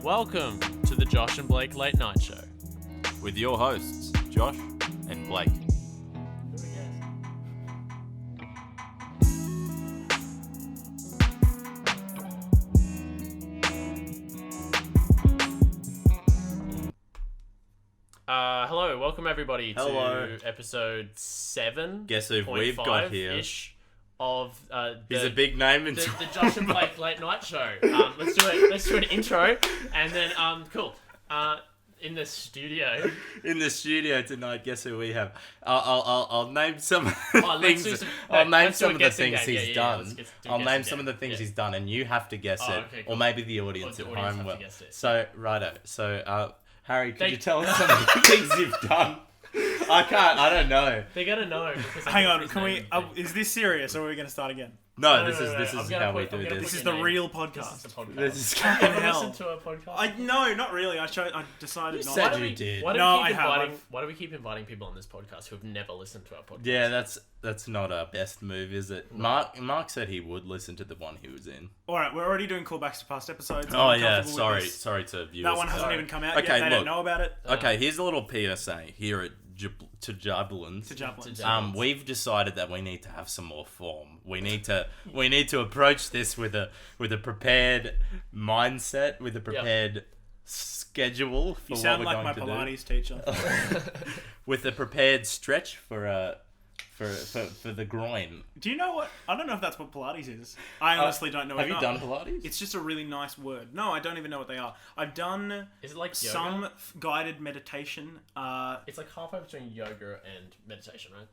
Welcome to the Josh and Blake Late Night Show. With your hosts, Josh and Blake. Hello, welcome everybody Hello. to episode 7. Guess who we've got here? Ish of He's a big name in the Josh and Blake Late Night Show. Let's do an intro and then cool. In the studio. In the studio tonight, guess who we have? I'll name some of the things. Some of the things he's done. I'll name some of the things he's done, and you have to guess it, okay, cool. Or maybe the audience at home will. So righto. So Harry, could you tell us some of the things you've done? I don't know. They're gonna know. Hang on, can we? Is this serious, or are we going to start again? No, this is how we do this. This is the real podcast. This is the podcast. This is fucking hell. Listen to a podcast. No, not really. I decided not. said to. you did. Why do we keep inviting people on this podcast who have never listened to our podcast? Yeah, that's not our best move, is it? No. Mark said he would listen to the one he was in. All right, we're already doing callbacks to past episodes. Oh yeah, sorry to viewers. That one hasn't even come out yet. Okay, They don't know about it. Okay, here's a little PSA here at TJABNS. We've decided that we need to have some more form. We need to approach this with a prepared mindset, with a prepared schedule for you sound what we're like going my to Pilates teacher. with a prepared stretch for the groin. Do you know what? I don't know if that's what Pilates is. I honestly don't know. Have you done Pilates? It's just a really nice word. No, I don't even know what they are. I've done Is it like yoga? some guided meditation. It's like halfway between yoga and meditation, right?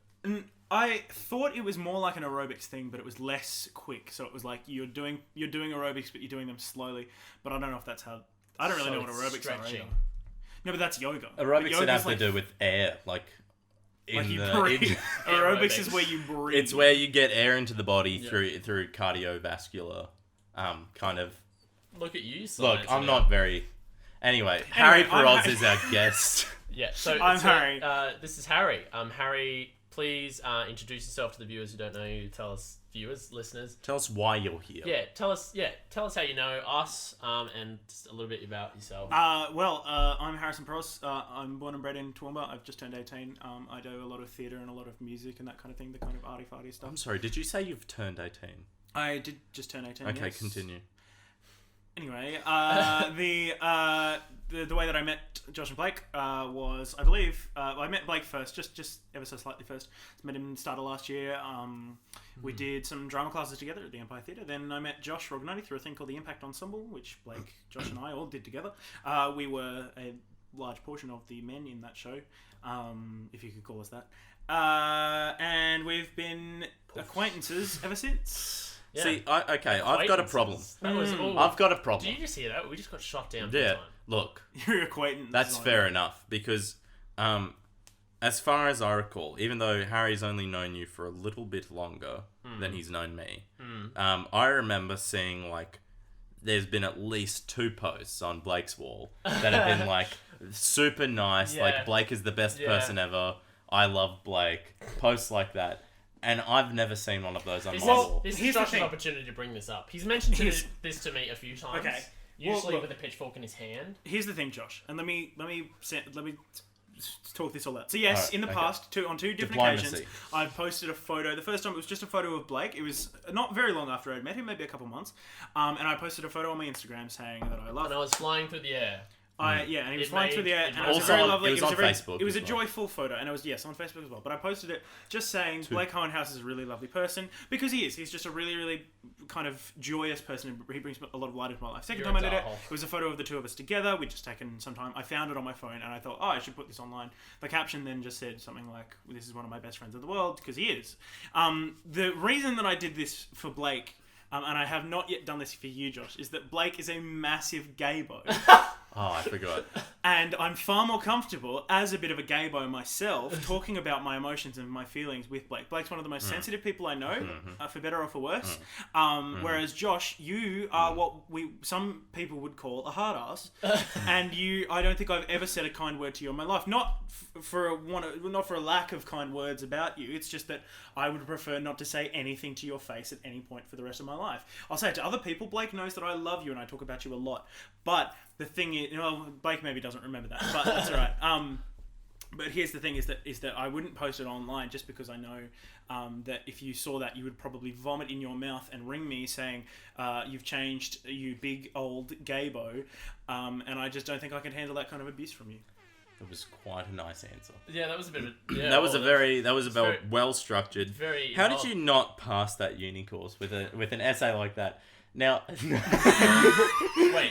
I thought it was more like an aerobics thing, but it was less quick. So it was like you're doing aerobics, but you're doing them slowly. But I don't know if that's how. I don't really know what aerobics are. Either. No, but that's yoga. Aerobics would have to do with air, like. Aerobics is where you breathe. It's where you get air into the body through cardiovascular, kind of. Look at you, science. Look, I'm not very. Anyway, Harry Paroz is our guest. Yeah, so I'm Harry. This is Harry. Harry, please introduce yourself to the viewers who don't know you. Tell us, listeners. Tell us why you're here. Yeah, tell us how you know us, and just a little bit about yourself. I'm Harrison Paroz. I'm born and bred in Toowoomba. I've just turned 18. I do a lot of theatre and a lot of music and that kind of thing, the kind of arty-farty stuff. I'm sorry, did you say you've turned 18? I did just turn 18, Okay, yes. continue. Anyway, the way that I met Josh and Blake was, I believe, I met Blake first, just ever so slightly first. Met him start of last year. We did some drama classes together at the Empire Theatre. Then I met Josh Rognoni through a thing called the Impact Ensemble, which Blake, Josh and I all did together. We were a large portion of the men in that show, if you could call us that. And we've been acquaintances ever since. Yeah. See, I've got a problem. I've got a problem. Did you just hear that? We just got shot down. Yeah, time. look. Your acquaintance. That's fair enough, because as far as I recall, even though Harry's only known you for a little bit longer than he's known me, I remember seeing, like, there's been at least 2 posts on Blake's wall that have been, like, super nice, like, Blake is the best person ever, I love Blake, posts like that. And I've never seen one of those on my wall. This is Josh's opportunity to bring this up. He's mentioned this to me a few times. Okay. Usually with a pitchfork in his hand. Here's the thing, Josh, and let me talk this all out. So yes, in the past, on two different occasions, I posted a photo. The first time it was just a photo of Blake. It was not very long after I'd met him, maybe a couple months. And I posted a photo on my Instagram saying that I love him. And I was flying through the air. And he was flying through the air, and it was Also, very lovely. it was on Facebook. It was a joyful photo, and it was on Facebook as well. But I posted it just saying Blake Hohenhaus is a really lovely person, because he is. He's just a really, really kind of joyous person. He brings a lot of light into my life. Second time I did it, it was a photo of the two of us together. We'd just taken some time. I found it on my phone, and I thought, I should put this online. The caption then just said something like, "This is one of my best friends in the world," because he is. The reason that I did this for Blake, and I have not yet done this for you, Josh, is that Blake is a massive gaybo. Oh, I forgot. And I'm far more comfortable, as a bit of a gaybo myself, talking about my emotions and my feelings with Blake. Blake's one of the most sensitive people I know, for better or for worse. Whereas Josh, you are what some people would call a hard ass, and I don't think I've ever said a kind word to you in my life. Not for a lack of kind words about you. It's just that I would prefer not to say anything to your face at any point for the rest of my life. I'll say it to other people. Blake knows that I love you and I talk about you a lot, but the thing is, Blake maybe doesn't remember that, but that's all right. But here's the thing: is that I wouldn't post it online just because I know that if you saw that, you would probably vomit in your mouth and ring me saying, "You've changed, you big old gaybo," and I just don't think I can handle that kind of abuse from you. It was quite a nice answer. Yeah, that was a bit of a... that was very well structured. Very... How did you not pass that uni course with an essay like that? Now, Wait,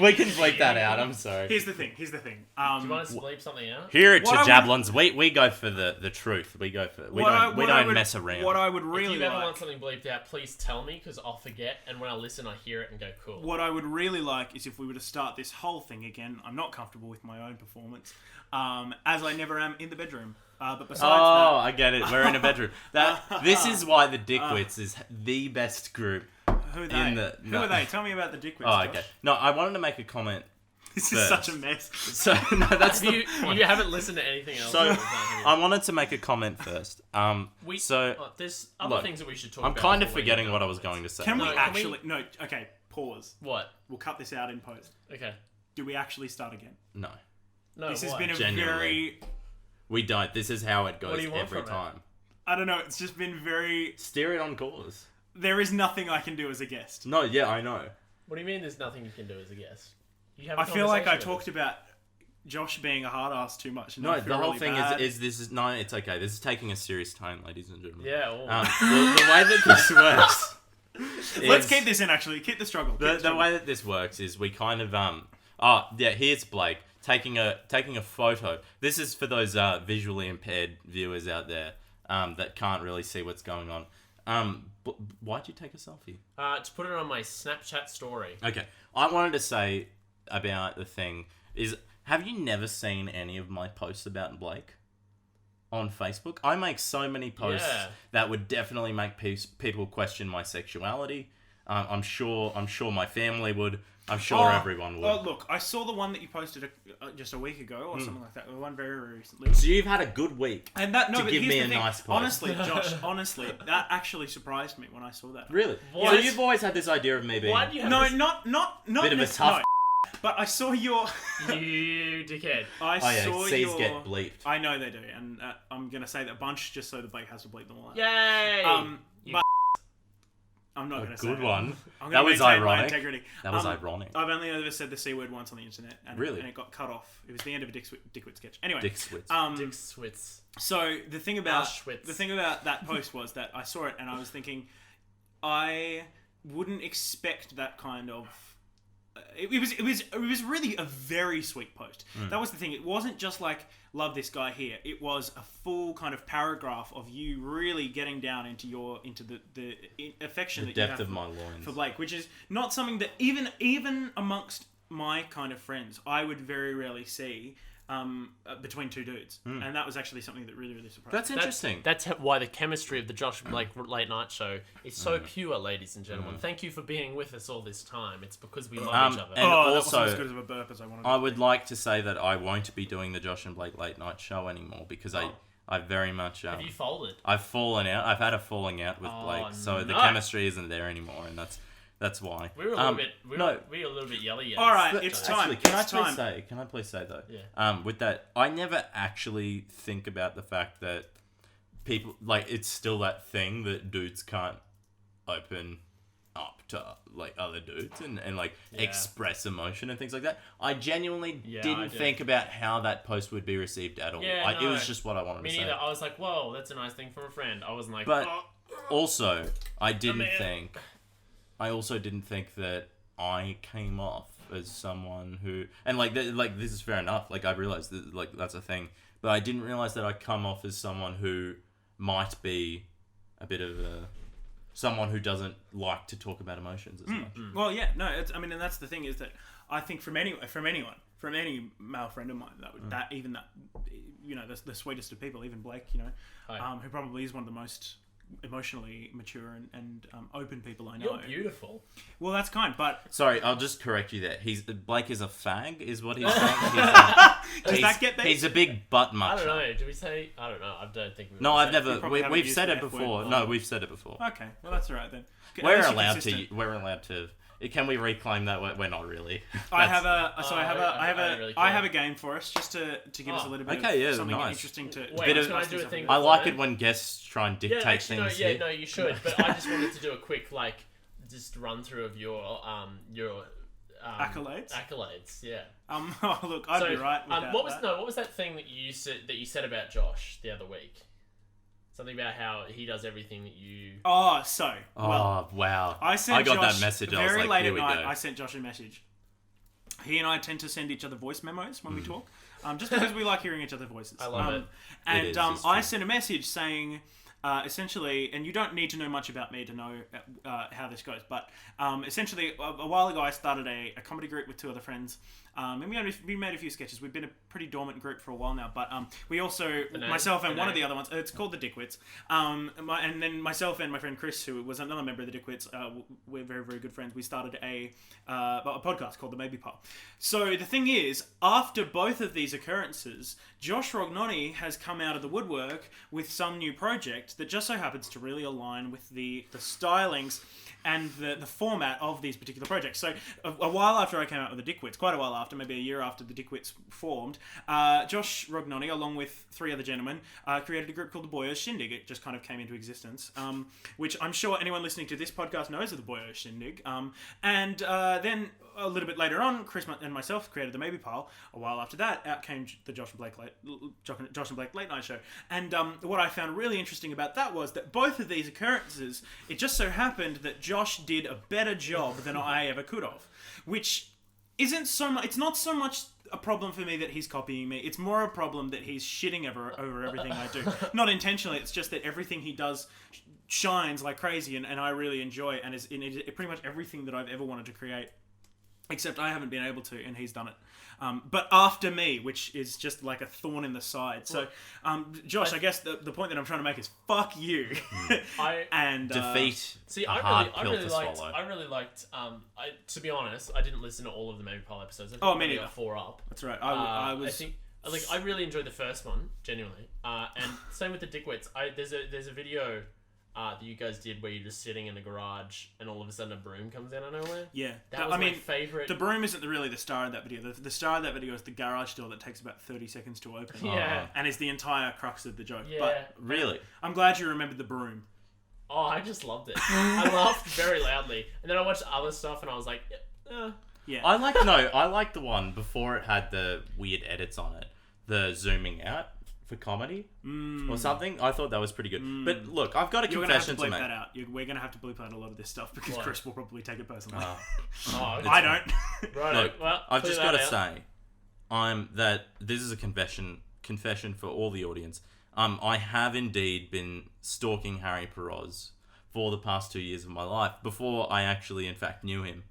we can bleep that out. I'm sorry. Here's the thing. Do you want us to bleep something out? Here at TJABNS, we go for the truth. We don't mess around. What I would really if you ever like... want something bleeped out, please tell me, because I'll forget, and when I listen, I hear it and go, cool. What I would really like is if we were to start this whole thing again. I'm not comfortable with my own performance, as I never am in the bedroom. But besides that... I get it. We're in a bedroom. This is why the Dickwits is the best group. Who are they? Who are they? Tell me about the Dickwits, Oh, okay. Josh. No, I wanted to make a comment. This is such a mess. So, no, that's you haven't listened to anything else. So, I wanted to make a comment first. There's other things that we should talk about. I'm kind of forgetting what I was going to say. Can we actually... No, okay, pause. What? We'll cut this out in post. Okay. Do we actually start again? No. No, This has why? been a Genuinely. very... We don't. This is how it What goes do you want every from it? time. I don't know, it's just been very... Steer it on course. There is nothing I can do as a guest. No, yeah, I know. What do you mean there's nothing you can do as a guest? You have I feel like I talked about Josh being a hard ass too much. No, I feel the whole really thing bad. is no, it's okay. This is taking a serious tone, ladies and gentlemen. Yeah. Well, the way that this works. Let's keep this in. Actually, keep the struggle. The way that this works is we kind of here's Blake taking a photo. This is for those visually impaired viewers out there that can't really see what's going on. Why'd you take a selfie? to put it on my Snapchat story. Okay, I wanted to say about the thing is, have you never seen any of my posts about Blake on Facebook? I make so many posts that would definitely make people question my sexuality. I'm sure my family would. I'm sure everyone would. Oh, look, I saw the one that you posted just a week ago or something like that. The one very, very recently. So you've had a good week And that to give me a nice post. Honestly, Josh, that actually surprised me when I saw that. Really? What? So you've always had this idea of me being... Why do you have No, this... not Bit of a tough... But I saw your... You dickhead. saw C's your... get bleeped. I know they do, and I'm going to say that a bunch just so the Blake has to bleep them all out. Yay! But I'm not going to say Good it. one. I'm That gonna was maintain my ironic. integrity. That was ironic. I've only ever said the C word once on the internet, and, Really? and it got cut off. It was the end of a Dickwit sketch. Anyway, Dick Switz. Dick Switz. So the thing about Auschwitz. that post was that I saw it and I was thinking, I wouldn't expect that kind of. It was really a very sweet post. That was the thing. It wasn't just like love this guy here. It was a full kind of paragraph of you really getting down into the affection The that you depth have of my loins. for Blake, which is not something that even amongst my kind of friends I would very rarely see between two dudes, and that was actually something that really, really surprised That's me. interesting. That's why the chemistry of the Josh Blake Late Night Show is so pure, ladies and gentlemen. Thank you for being with us all this time. It's because we love each other. And that also, wasn't as good of a burp as I wanted. I would like to say that I won't be doing the Josh and Blake Late Night Show anymore because I very much... Have you folded? I've fallen out. I've had a falling out with Blake, so the chemistry isn't there anymore, and that's why. We were a little bit. We were a little bit yelly. All right, it's time. Actually, can I please say though? Yeah. With that, I never actually think about the fact that people it's still that thing that dudes can't open up to other dudes and express emotion and things like that. I genuinely didn't think about how that post would be received at all. Yeah, It was just what I wanted to say. Me neither. I was like, whoa, that's a nice thing from a friend. I wasn't like, But oh. also, I also didn't think that I came off as someone who, and this is fair enough. I realized that that's a thing, but I didn't realize that I come off as someone who might be a bit of someone who doesn't like to talk about emotions as much. Well, yeah, no, and that's the thing is that I think from anyone, from any male friend of mine. The sweetest of people, even Blake, who probably is one of the most emotionally mature and open people I know. You're beautiful. Well, that's kind, but Sorry, I'll just correct you there. Blake is a fag, is what he's saying. Does that get He's a big butt muncher. I don't know. Do we say? I don't know. I don't think. No, I've never. probably haven't We've used said the it F word before. before. No, we've said it before. Okay, well that's alright then. We're At least you're allowed consistent. to. We're allowed to. Can we reclaim that? We're not really. I have a game for us just to give us a little bit okay, of yeah, something nice. interesting to. Wait, Bit of- can I do a thing? I like before it when guests try and dictate actually, things. no, you should. But I just wanted to do a quick just run through of your Accolades? Accolades, yeah. Look, I'd be right with that. What was that thing that you said about Josh the other week? Something about how he does everything that you. Well, Wow! I got Josh that message. I was very like, late here at we night. go. I sent Josh a message. He and I tend to send each other voice memos when we talk, just because we like hearing each other's voices. I love it. And It's I true. sent a message saying, essentially, and you don't need to know much about me to know how this goes, but essentially, a while ago, I started a comedy group with two other friends. And we made a few sketches. We've been a pretty dormant group for a while now, but we also, myself and one of the other ones, it's called the Dickwits. And then myself and my friend Chris, who was another member of the Dickwits, we're very, very good friends. We started a podcast called The Maybe Pile. So the thing is, after both of these occurrences, Josh Rognoni has come out of the woodwork with some new project that just so happens to really align with the stylings and the format of these particular projects. So a while after I came out with the Dickwits, quite a while after, maybe a year after the Dickwits formed, Josh Rognoni, along with three other gentlemen, created a group called the Boyos Shindig. It just kind of came into existence, which I'm sure anyone listening to this podcast knows of the Boyos Shindig. And then a little bit later on, Chris and myself created the Maybe Pile. A while after that, out came the Josh and Blake Late Night Show. And what I found really interesting about that was that both of these occurrences, it just so happened that Josh did a better job than I ever could have, which isn't so much. It's not so much a problem for me that he's copying me. It's more a problem that he's shitting over everything I do. Not intentionally. It's just that everything he does shines like crazy, and I really enjoy it, and is in pretty much everything that I've ever wanted to create. Except I haven't been able to, and he's done it. But after me, which is just like a thorn in the side. So, Josh, I guess the point that I'm trying to make is fuck you. And Defeat. See, a hard pill to liked. swallow. I really liked. To be honest, I didn't listen to all of the Maybe Pile episodes. I think me I neither. got 4 up. That's right. I think I really enjoyed the first one, genuinely. And same with the Dickwits. There's a video that you guys did where you're just sitting in the garage and all of a sudden a broom comes out of nowhere. Yeah, that was my favourite. The broom isn't really the star of that video. The star of that video is the garage door that takes about 30 seconds to open. Yeah, and is the entire crux of the joke. Yeah, but really, I'm glad you remembered the broom. Oh, I just loved it. I laughed very loudly, and then I watched other stuff, and I was like, yeah. I like the one before it had the weird edits on it, the zooming out for comedy or something. I thought that was pretty good. But look, I've got a confession to make. You're going to have to bleep that out. We're going to have to bleep out a lot of this stuff because Chris will probably take it personally. I don't. Right. Look, well, I've just got to say, that this is a confession for all the audience. I have indeed been stalking Harry Paroz for the past 2 years of my life. Before I actually, in fact, knew him,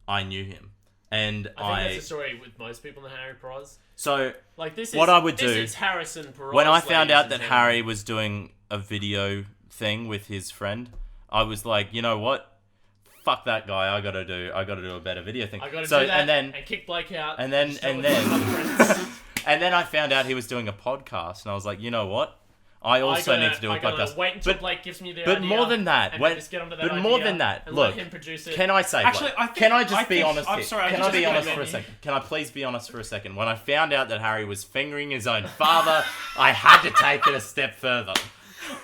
I knew him. And I think that's the story with most people in the Harry Paroz. So, this is Harrison Paroz. When I found out that Harry was doing a video thing with his friend, I was like, you know what? Fuck that guy. I gotta do a better video thing. I gotta do that and kick Blake out. And then and then I found out he was doing a podcast, and I was like, you know what? I also need to do a podcast. Wait until Blake gives me the idea. But more than that, look, him produce it. can I say? Actually, can I just be honest? I'm sorry. Can I be honest for a second? Can I please be honest for a second? When I found out that Harry was fingering his own father, I had to take it a step further.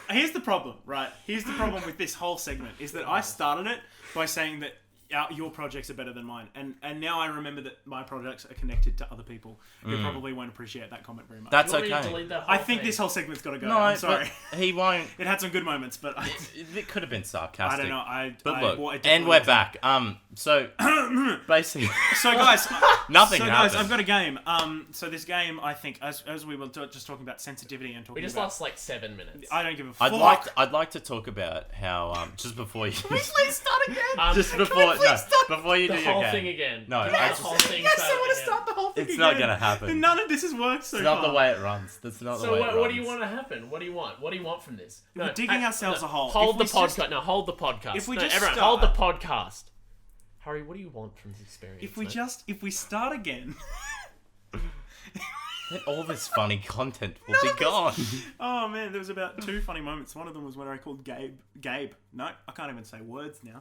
Here's the problem, right? Here's the problem with this whole segment is that I started it by saying that your projects are better than mine, and now I remember that my projects are connected to other people who probably won't appreciate that comment very much. That's okay. I think this whole segment's got to go. No, I'm sorry. He won't. It had some good moments, but It could have been sarcastic. I don't know. But look, and we're back. So basically, So guys, nothing So happened. guys, I've got a game. So this game, I think, as we were just talking about sensitivity and talking We just about, lost like 7 minutes. I don't give a fuck. I'd like to talk about how just before you Please start again. just before before you do The your whole game. thing again. No, Do I the just- whole thing. Yes, I start want to again. start the whole thing It's again. not gonna happen. None of this has worked so It's far. not the way it runs. That's not the So way it runs. what do you want to happen? What do you want? What do you want from this? We're digging ourselves a hole. Hold If the we just- podcast. No, hold the podcast. If we no, just everyone, start- hold the podcast. Harry, what do you want from this experience? If we start again. Then all this funny content will be gone. Oh man, there was about 2 funny moments. One of them was when I called Gabe. No, I can't even say words now.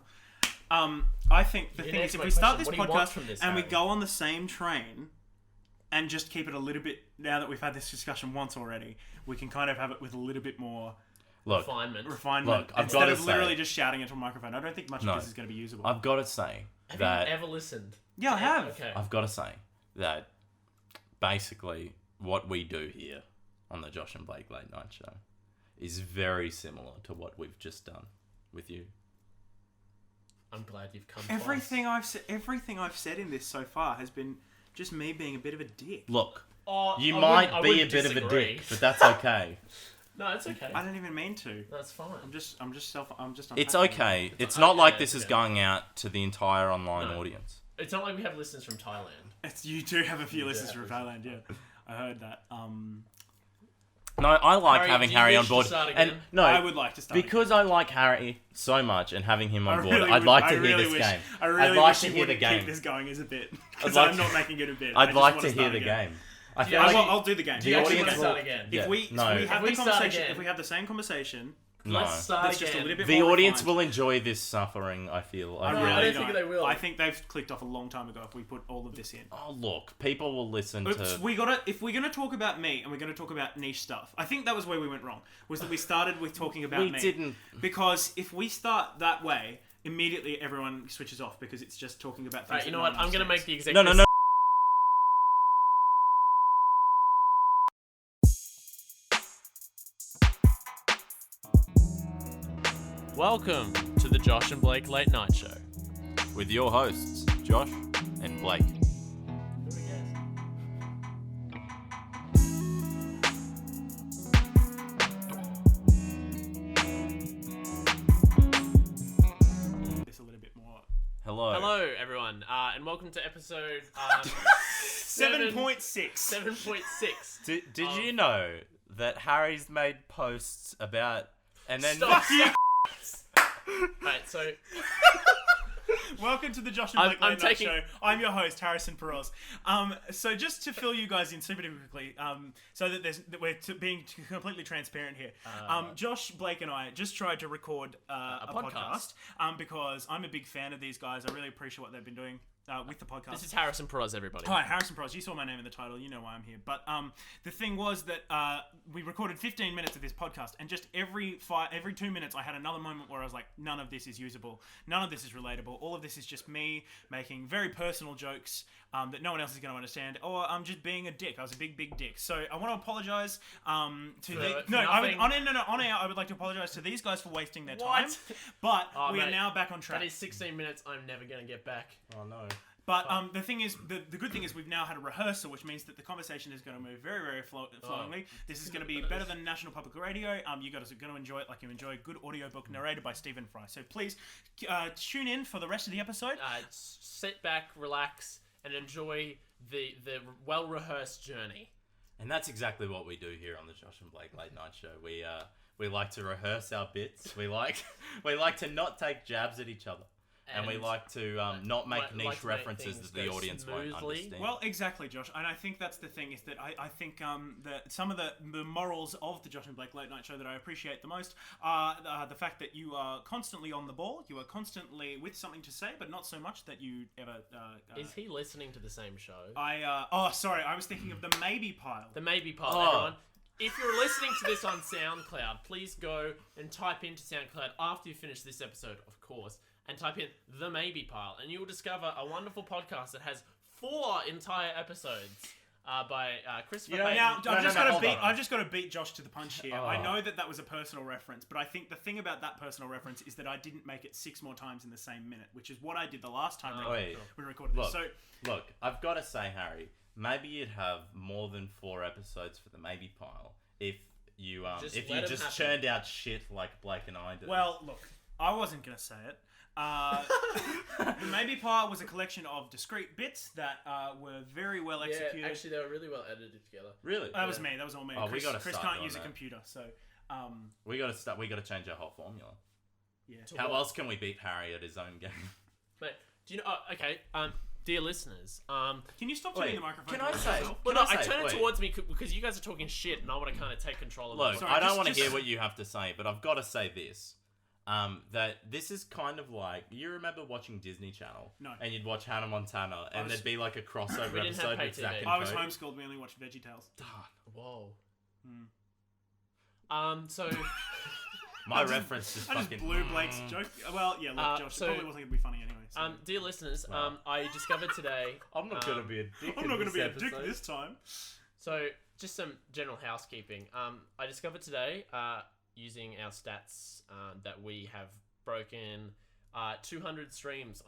I think the You thing didn't is, if answer we my start question. this What do you want podcast from this, and we Harry? go on the same train and just keep it a little bit, now that we've had this discussion once already, we can kind of have it with a little bit more Look, refinement. refinement Look, I've instead gotta of literally say- just shouting into a microphone. I don't think much No. of this is going to be usable. I've got to say Have that you ever listened? Yeah, I have. Okay. I've got to say that basically what we do here on the Josh and Blake Late Night Show is very similar to what we've just done with you. I'm glad you've come. Everything I've said in this so far has been just me being a bit of a dick. Look, Twice. you I might wouldn't be a bit of a disagree. dick, but that's okay. No, it's okay. I don't even mean to. That's fine. I'm just It's unpacking. okay. It's not like okay, this is yeah. going out to the entire online No. audience. It's not like we have listeners from Thailand. You do have a few You do listeners have from Thailand, yeah. I heard that. No, I like Harry, having do you Harry wish on to board. start And again? no, I would like to start. because I like Harry so much and having him on I board, really I'd would- like I to hear really this wish- game. I really I'd like wish to you hear the wouldn't keep game. this going as a bit. Because like I'm not making it a bit. I'd like want to hear start the again. game. I Do feel you like actually- I'll do the game. Do you actually want to audience start will- again? Yeah. If we No. have If the we start conversation, again- if we have the same conversation, no. Let's start that's again. just a little bit The more audience refined. will enjoy this suffering, I feel. I No, really I don't think they will. I think they've clicked off a long time ago if we put all of this in. Oh, look, people will listen Oops, to... if we're gonna talk about me and we're gonna talk about niche stuff, I think that was where we went wrong. Was that we started with talking about We me. didn't... Because if we start that way, immediately everyone switches off because it's just talking about things. Right, that you know no what? one I'm going to make understands. the No, executive... no, no. Welcome to the Josh and Blake Late Night Show. With your hosts, Josh and Blake. This a little bit more. Hello. Hello, everyone, and welcome to episode 7.6. 7.6. Did you know that Harry's made posts about... And then... Stop. Right, so Welcome to the Josh and I'm- Blake I'm Late Night taking- Show. I'm your host, Harrison Paroz. So just to fill you guys in super quickly, so that we're being completely transparent here. Josh, Blake, and I just tried to record a podcast because I'm a big fan of these guys. I really appreciate what they've been doing with the podcast. this is Harrison Paroz, everybody. Hi, Harrison Paroz. You saw my name in the title. You know why I'm here. But the thing was that we recorded 15 minutes of this podcast, and just every 2 minutes, I had another moment where I was like, none of this is usable. None of this is relatable. All of this is just me making very personal jokes that no one else is going to understand, or I'm just being a dick. I was a big dick. So I want to apologize to on air. I would like to apologize to these guys for wasting their time. But we are mate, now back on track. That is 16 minutes I'm never going to get back. Oh, no. But the thing is, the good thing is we've now had a rehearsal, which means that the conversation is going to move very, very flowingly. This is going to be better than National Public Radio. You guys are going to enjoy it like you enjoy a good audiobook narrated by Stephen Fry. So please tune in for the rest of the episode. Sit back, relax, and enjoy the well-rehearsed journey. And that's exactly what we do here on the Josh and Blake Late Night Show. We like to rehearse our bits. We like to not take jabs at each other. And we like to not make niche references that the audience won't understand. Well, exactly, Josh. And I think that's the thing is that I think that some of the morals of the Josh and Blake Late Night Show that I appreciate the most are the fact that you are constantly on the ball. You are constantly with something to say, but not so much that you ever... Is he listening to the same show? Sorry. I was thinking of the Maybe Pile. The Maybe Pile, everyone. If you're listening to this on SoundCloud, please go and type into SoundCloud after you finish this episode, of course, and type in The Maybe Pile, and you will discover a wonderful podcast that has 4 entire episodes by Christopher Payton. Now, I've just got to on. beat Josh to the punch here. I know that was a personal reference, but I think the thing about that personal reference is that I didn't make it 6 more times in the same minute, which is what I did the last time we recorded this. Look, I've got to say, Harry, maybe you'd have more than 4 episodes for the Maybe Pile if you just churned out shit like Blake and I do. Well, look, I wasn't going to say it. The Maybe Pile was a collection of discrete bits that were very well executed. Yeah, actually, they were really well edited together. Really? That was me. That was all me. Oh, Chris, we gotta Chris start can't doing use a that. computer, so We gotta start. We gotta change our whole formula. yeah. How else can we beat Harry at his own game? Mate, do you know? Oh, okay. Dear listeners, Can you stop turning the microphone? Can I towards say? yourself? well, can no, I say- turn it wait. towards me because you guys are talking shit, and I want to kind of take control of Look, it. Sorry, I don't just- want to just- hear what you have to say, but I've got to say this. That this is kind of like, you remember watching Disney Channel? No. And you'd watch Hannah Montana, and there'd be like a crossover We didn't have episode pay with TV. Zack and I was Cody. homeschooled. We only watched VeggieTales. Whoa. Hmm. So My reference just I just fucking... blew Blake's joke. Well, yeah, look, Josh, so- it probably wasn't going to be funny anyway. So. dear listeners, Wow. I discovered today. I'm not gonna be a dick. I'm not going to be a dick this time. So, just some general housekeeping. I discovered today, using our stats, that we have broken 200 streams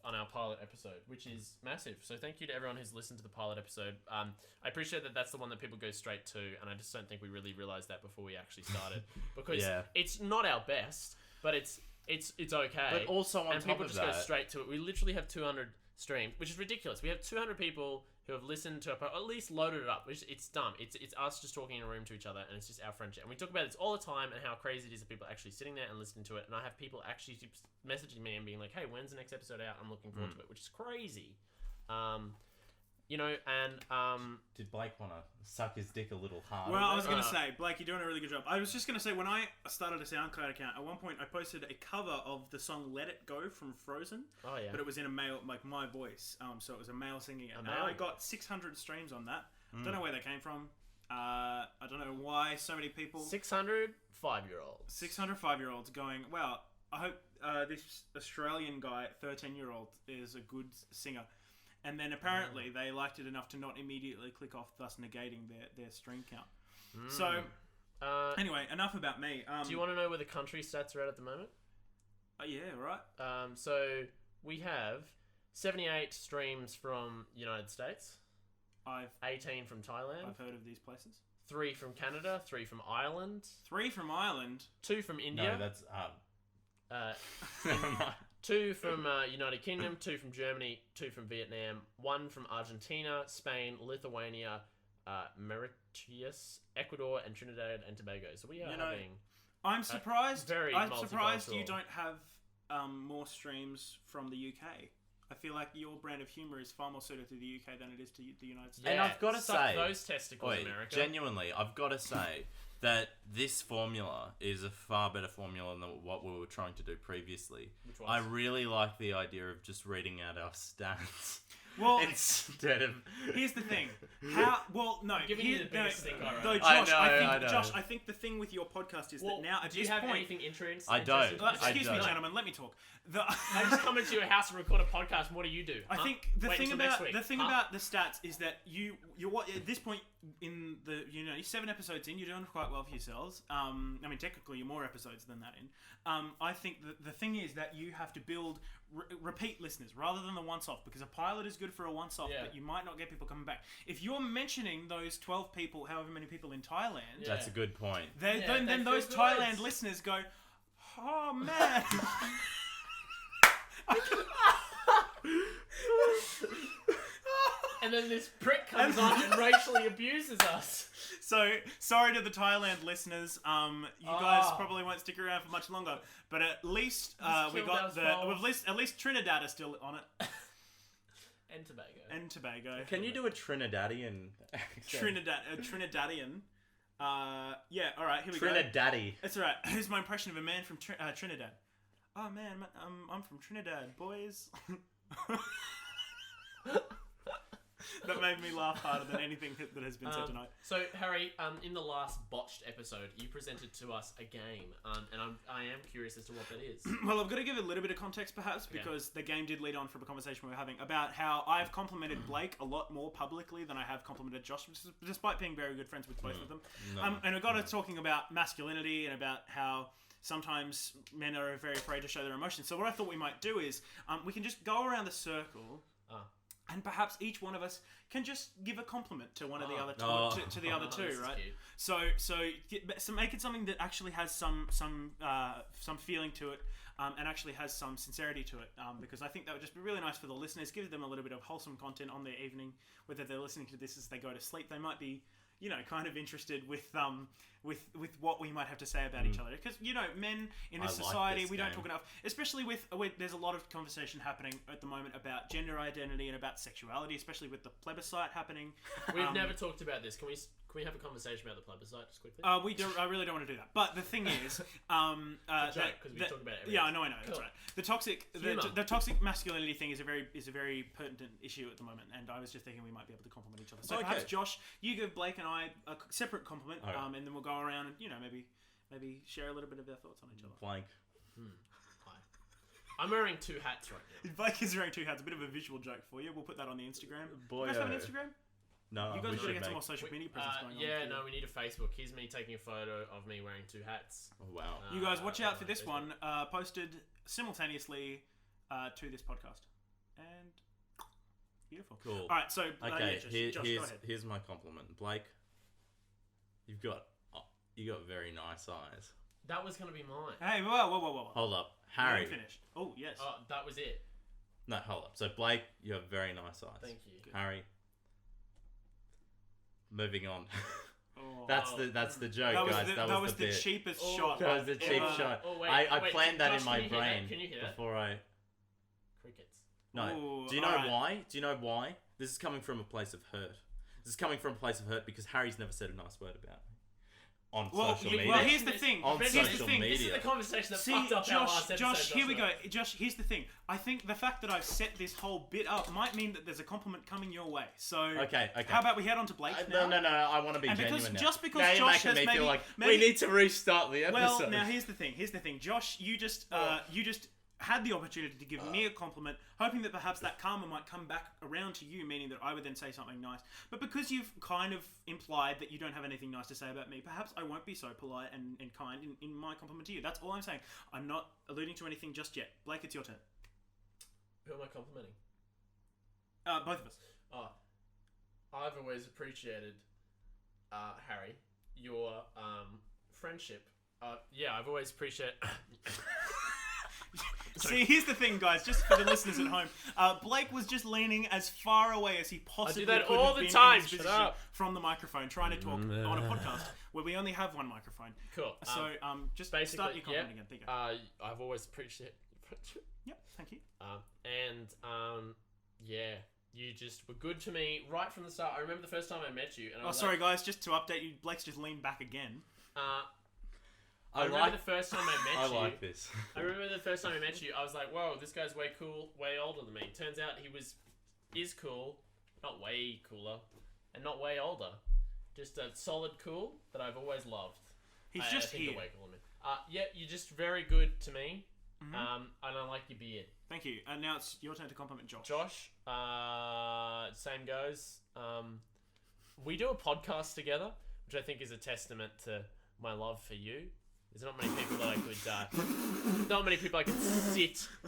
on our pilot episode, which is massive. So, thank you to everyone who's listened to the pilot episode. I appreciate that that's the one that people go straight to, and I just don't think we really realized that before we actually started, because Yeah. it's not our best, but it's okay. But also on and top people of just go that- straight to it. We literally have 200 streams, which is ridiculous. We have 200 people who have listened to or at least loaded it up. Which it's dumb. It's us just talking in a room to each other, and it's just our friendship. And we talk about this all the time, and how crazy it is that people are actually sitting there and listening to it. And I have people actually messaging me and being like, "Hey, when's the next episode out? I'm looking forward to it," which is crazy. Did Blake want to suck his dick a little harder? Well, I was there? going to say, Blake, you're doing a really good job. I was just going to say, when I started a SoundCloud account, at one point I posted a cover of the song "Let It Go" from Frozen. Oh yeah. But it was in a male, like my voice. So it was a male singing it. A And male? I got 600 streams on that. Don't know where they came from. I don't know why so many people. 600 5-year-olds. 600 5-year-olds going, wow, I hope this Australian guy, 13-year-old, is a good singer. And then apparently they liked it enough to not immediately click off, thus negating their stream count. So, anyway, enough about me. Do you want to know where the country stats are at the moment? Yeah, right. So we have 78 streams from United States, I've 18 from Thailand, heard of these places. 3 from Canada, 3 from Ireland, 3 from Ireland. 2 from India, No, that's... uh, 2 from United Kingdom, 2 from Germany, 2 from Vietnam, 1 from Argentina, Spain, Lithuania, Mauritius, Ecuador, and Trinidad and Tobago. So we are having... I'm surprised. very I'm surprised you multicultural. don't have more streams from the UK. I feel like your brand of humor is far more suited to the UK than it is to the United States. And I've gotta suck say- those testicles, Wait, America. genuinely, I've got to say that this formula is a far better formula than what we were trying to do previously. Which I ones? really like the idea of just reading out our stats Well, instead of... here's the thing. How? Well, no. Giving you the biggest stink eye right Though, now. Josh, I know. I think the thing with your podcast is Well, that now at do you this have point, anything interesting? I don't. excuse me, don't. gentlemen, let me talk. I just come into your house and record a podcast. And what do you do? I Huh? think the Wait thing until next about week. Huh? about the stats is that you're what at this point in the 7 episodes in, you're doing quite well for yourselves. I mean, technically you're more episodes than that in. I think the thing is that you have to build repeat listeners rather than the once off, because a pilot is good for a once off, Yeah. but you might not get people coming back. If you're mentioning those 12 people, however many people in Thailand, Yeah. That's a good point. then Yeah, they then those feel Thailand good. listeners go, oh man. And then this prick comes on and racially abuses us. So sorry to the Thailand listeners. You guys Oh. probably won't stick around for much longer. But at least we killed got those the. balls. At least Trinidad is still on it, And Tobago. and Tobago. Can you do a Trinidadian accent? Trinidadian. Yeah. All right. Here we go. Trinidaddy. That's all right. Here's my impression of a man from Trinidad. Oh man, I'm from Trinidad, boys. That made me laugh harder than anything that has been said tonight. So Harry, in the last botched episode, you presented to us a game, and I am curious as to what that is. Well, I've got to give a little bit of context, perhaps, Okay. because the game did lead on from a conversation we were having about how I've complimented Blake a lot more publicly than I have complimented Josh, despite being very good friends with both of them. And we got to talking about masculinity and about how sometimes men are very afraid to show their emotions. So what I thought we might do is we can just go around the circle. and perhaps each one of us can just give a compliment to one of the other to the other two, right? So make it something that actually has some feeling to it, and actually has some sincerity to it, because I think that would just be really nice for the listeners. Give them a little bit of wholesome content on their evening, whether they're listening to this as they go to sleep. They might be, kind of interested with what we might have to say about each other, because men in this society, we don't talk enough, especially with there's a lot of conversation happening at the moment about gender identity and about sexuality, especially with the plebiscite happening. We've never talked about this. Can we have a conversation about the plebiscite just quickly? We do. I really don't want to do that. But the thing is, it's a joke because we talk about it. Yeah, I know. Cool. That's right. The toxic masculinity thing is a very pertinent issue at the moment, and I was just thinking we might be able to compliment each other. So perhaps Josh, you give Blake and I a separate compliment, and then we'll go around and maybe share a little bit of our thoughts on each other. Blake. Hi. I'm wearing 2 hats right now. Blake is wearing 2 hats. A bit of a visual joke for you. We'll put that on the Instagram. Boy, you guys have an Instagram? No, you guys got to get some more social media presence going on. Yeah, no, we need a Facebook. Here's me taking a photo of me wearing 2 hats. Oh, wow. You guys watch out for this Facebook one, posted simultaneously to this podcast. And beautiful. Cool. All right, so Josh, go ahead. Here's my compliment. Blake, you got very nice eyes. That was going to be mine. Hey, whoa. Hold up. Harry. Finished. Oh, yes. Oh, that was it. No, hold up. So, Blake, you have very nice eyes. Thank you. Good. Harry. Moving on. Oh. That's the joke, guys. That was the bit. cheapest Oh, shot. That was the cheap shot. Oh, wait, I planned that Josh, in my can you hear brain that? Can you hear that? before I... Crickets. No. Ooh, Do you know alright. why? Do you know why? This is coming from a place of hurt. This is coming from a place of hurt because Harry's never said a nice word about me. On social media. Well, here's the thing. On Here's social the thing. media. This is the conversation that See, fucked up our last episode. Josh, here we go. Josh, here's the thing. I think the fact that I've set this whole bit up might mean that there's a compliment coming your way. So, Okay. How about we head on to Blake now? No. I want to be And genuine now. just because now you're Josh making has me feel like maybe- we need to restart the episode. Well, now here's the thing. Josh, you just had the opportunity to give me a compliment, hoping that perhaps that karma might come back around to you, meaning that I would then say something nice. But because you've kind of implied that you don't have anything nice to say about me, perhaps I won't be so polite and kind in my compliment to you. That's all I'm saying. I'm not alluding to anything just yet. Blake, it's your turn. Who am I complimenting? Both of us. Oh, I've always appreciated, Harry, your friendship. I've always appreciated... See, here's the thing, guys, just for the listeners at home. Blake was just leaning as far away as he possibly that could all have the been time. in his Shut position up. from the microphone, trying to talk on a podcast where we only have one microphone. Cool. So, just basically, start your comment again. There you go. I've always appreciated friendship. Yep, thank you. You just were good to me right from the start. I remember the first time I met you. And I was sorry, guys, just to update you, Blake's just leaned back again. I remember the first time I met you. I like this. I remember the first time I met you. I was like, "Whoa, this guy's way cool, way older than me." Turns out he is cool, not way cooler, and not way older. Just a solid cool that I've always loved. He's just I think here. Way cooler than me. You're just very good to me. And I like your beard. Thank you. And now it's your turn to compliment Josh. Josh, same goes. We do a podcast together, which I think is a testament to my love for you. There's not many people that I could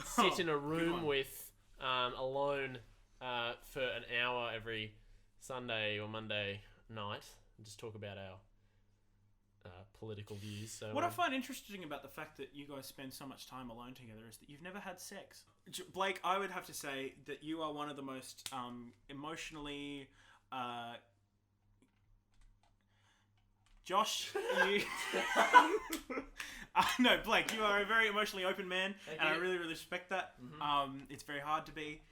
sit in a room with alone for an hour every Sunday or Monday night and just talk about our political views. So what I find interesting about the fact that you guys spend so much time alone together is that you've never had sex. Blake, I would have to say that you are one of the most emotionally... Josh, you... no, Blake, you are a very emotionally open man, and I really, really respect that. It's very hard to be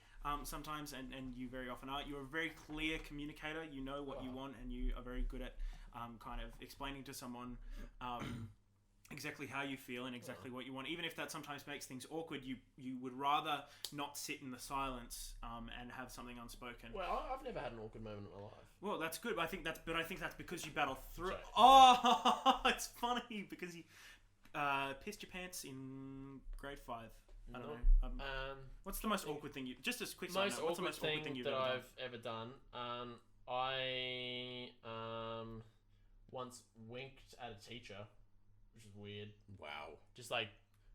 sometimes, and you very often are. You're a very clear communicator. You know what you want, and you are very good at kind of explaining to someone exactly how you feel and exactly what you want. Even if that sometimes makes things awkward, you would rather not sit in the silence and have something unspoken. Well, I've never had an awkward moment in my life. Well, that's good. I think that's because you battle through. Sorry. Oh, it's funny because you pissed your pants in grade 5. I don't know. What's the most awkward thing you? Just as quick. What's the most awkward thing you've ever done? I once winked at a teacher, which is weird. Wow. Just like,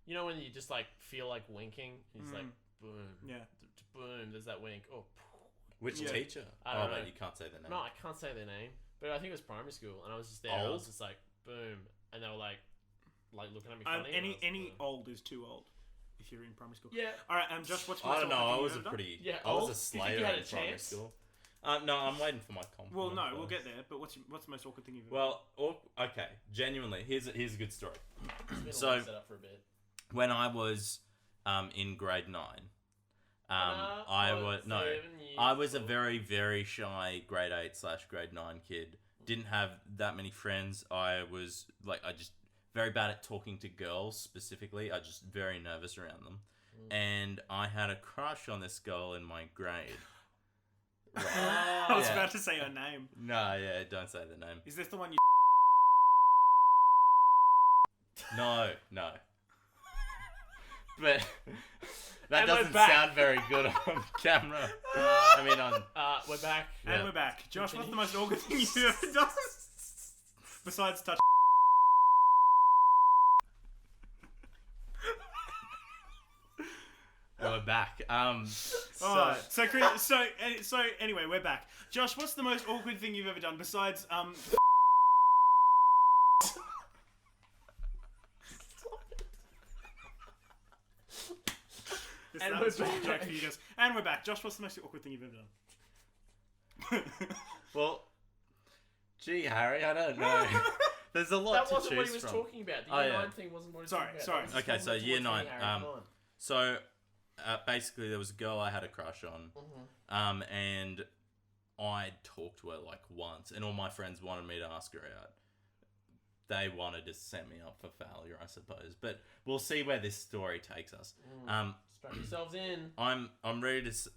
you know when you just like feel like winking, it's like boom. Yeah. Boom. There's that wink. Oh. Which Yeah. teacher? I don't know. Wait, you can't say the name. No, I can't say their name. But I think it was primary school, and I was just there. And I was just like, boom, and they were like looking at me funny. and I was Any like, old is too old if you're in primary school. Yeah. All right, Josh, what's I don't know. I was a pretty. pretty. Yeah, I was old? a Do you think slayer you had in a primary chance? school. No, I'm waiting for my compliment. Well, no, we'll first. get there. But what's the most awkward thing you've ever? Well, okay. Genuinely, here's a good story. It's been a So- long setup for a bit. When I was in grade 9, I was a very, very shy grade 8/grade 9 kid. Didn't have that many friends. I was I just very bad at talking to girls specifically. I just very nervous around them. And I had a crush on this girl in my grade. I was about to say her name. No, yeah, don't say the name. Is this the one you? No. But that And we're doesn't back. sound very good on camera. I mean, on. We're back. Yeah. And we're back. Josh, what's the most awkward thing you've ever done? Besides touch. We're back. So anyway, we're back. Josh, what's the most awkward thing you've ever done besides And that we're was just a back. joke for you guys. And we're back. Josh, what's the most awkward thing you've ever done? Well, gee, Harry, I don't know. There's a lot That to wasn't what choose he was from. talking about. The Oh, year yeah. 9 thing wasn't what he was Sorry, talking about. sorry. That was just Okay, so towards year me, 9. Harry, come on. So, basically, there was a girl I had a crush on, and I talked to her once, and all my friends wanted me to ask her out. They wanted to set me up for failure, I suppose. But we'll see where this story takes us. Strap yourselves in. I'm ready to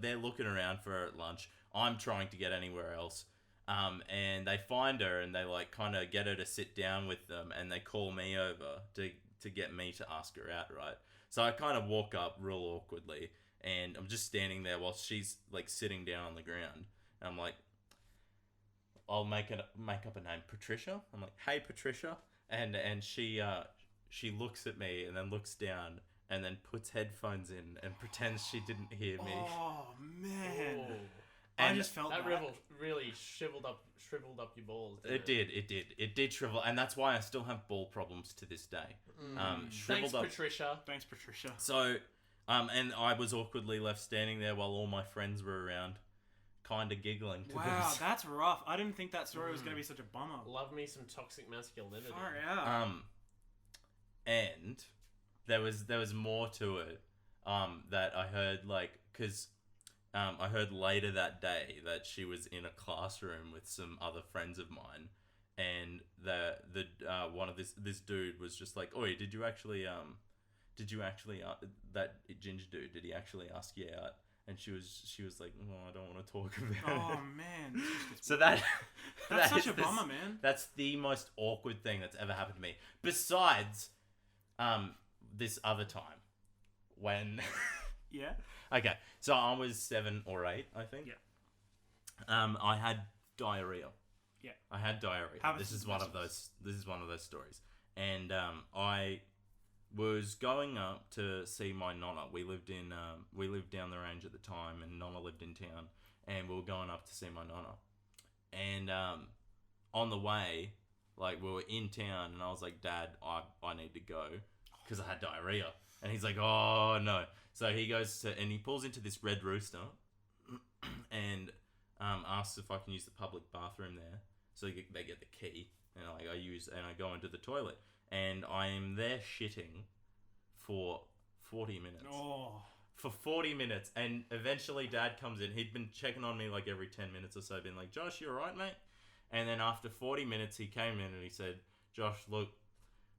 they're looking around for her at lunch. I'm trying to get anywhere else. And they find her and they kind of get her to sit down with them, and they call me over to get me to ask her out, right? So I kind of walk up real awkwardly, and I'm just standing there while she's sitting down on the ground. And I'm like, I'll make up a name, Patricia. I'm like, hey Patricia, and she looks at me and then looks down and then puts headphones in and pretends she didn't hear me. Oh man. Oh. I And just felt That that. really shriveled up your balls. It did shrivel, and that's why I still have ball problems to this day. Shriveled Thanks, up. Patricia. Thanks, Patricia. So, and I was awkwardly left standing there while all my friends were around, kind of giggling. To Wow, themselves. that's rough. I didn't think that story was going to be such a bummer. Love me some toxic masculinity. Far out. And there was more to it. That I heard because. I heard later that day that she was in a classroom with some other friends of mine, and the one of this dude was just like, "Oi, did you actually that ginger dude? Did he actually ask you out?" And she was like, "Oh, I don't want to talk about it." Oh man. This just gets So that's that such a bummer, man. That's the most awkward thing that's ever happened to me. Besides, this other time when. Yeah. Okay, so I was 7 or 8, I think. Yeah. I had diarrhea. Yeah. I had diarrhea. This is one of those stories. And I was going up to see my nonna. We lived down the range at the time, and nonna lived in town, and we were going up to see my nonna. And on the way, we were in town, and I was like, "Dad, I need to go because I had diarrhea." And he's like, "Oh no!" So he goes and he pulls into this Red Rooster, and asks if I can use the public bathroom there. So they get the key, and I go into the toilet, and I am there shitting for 40 minutes. Oh. For 40 minutes, and eventually Dad comes in. He'd been checking on me every 10 minutes or so, being like, "Josh, you alright, mate?" And then after 40 minutes, he came in and he said, "Josh, look,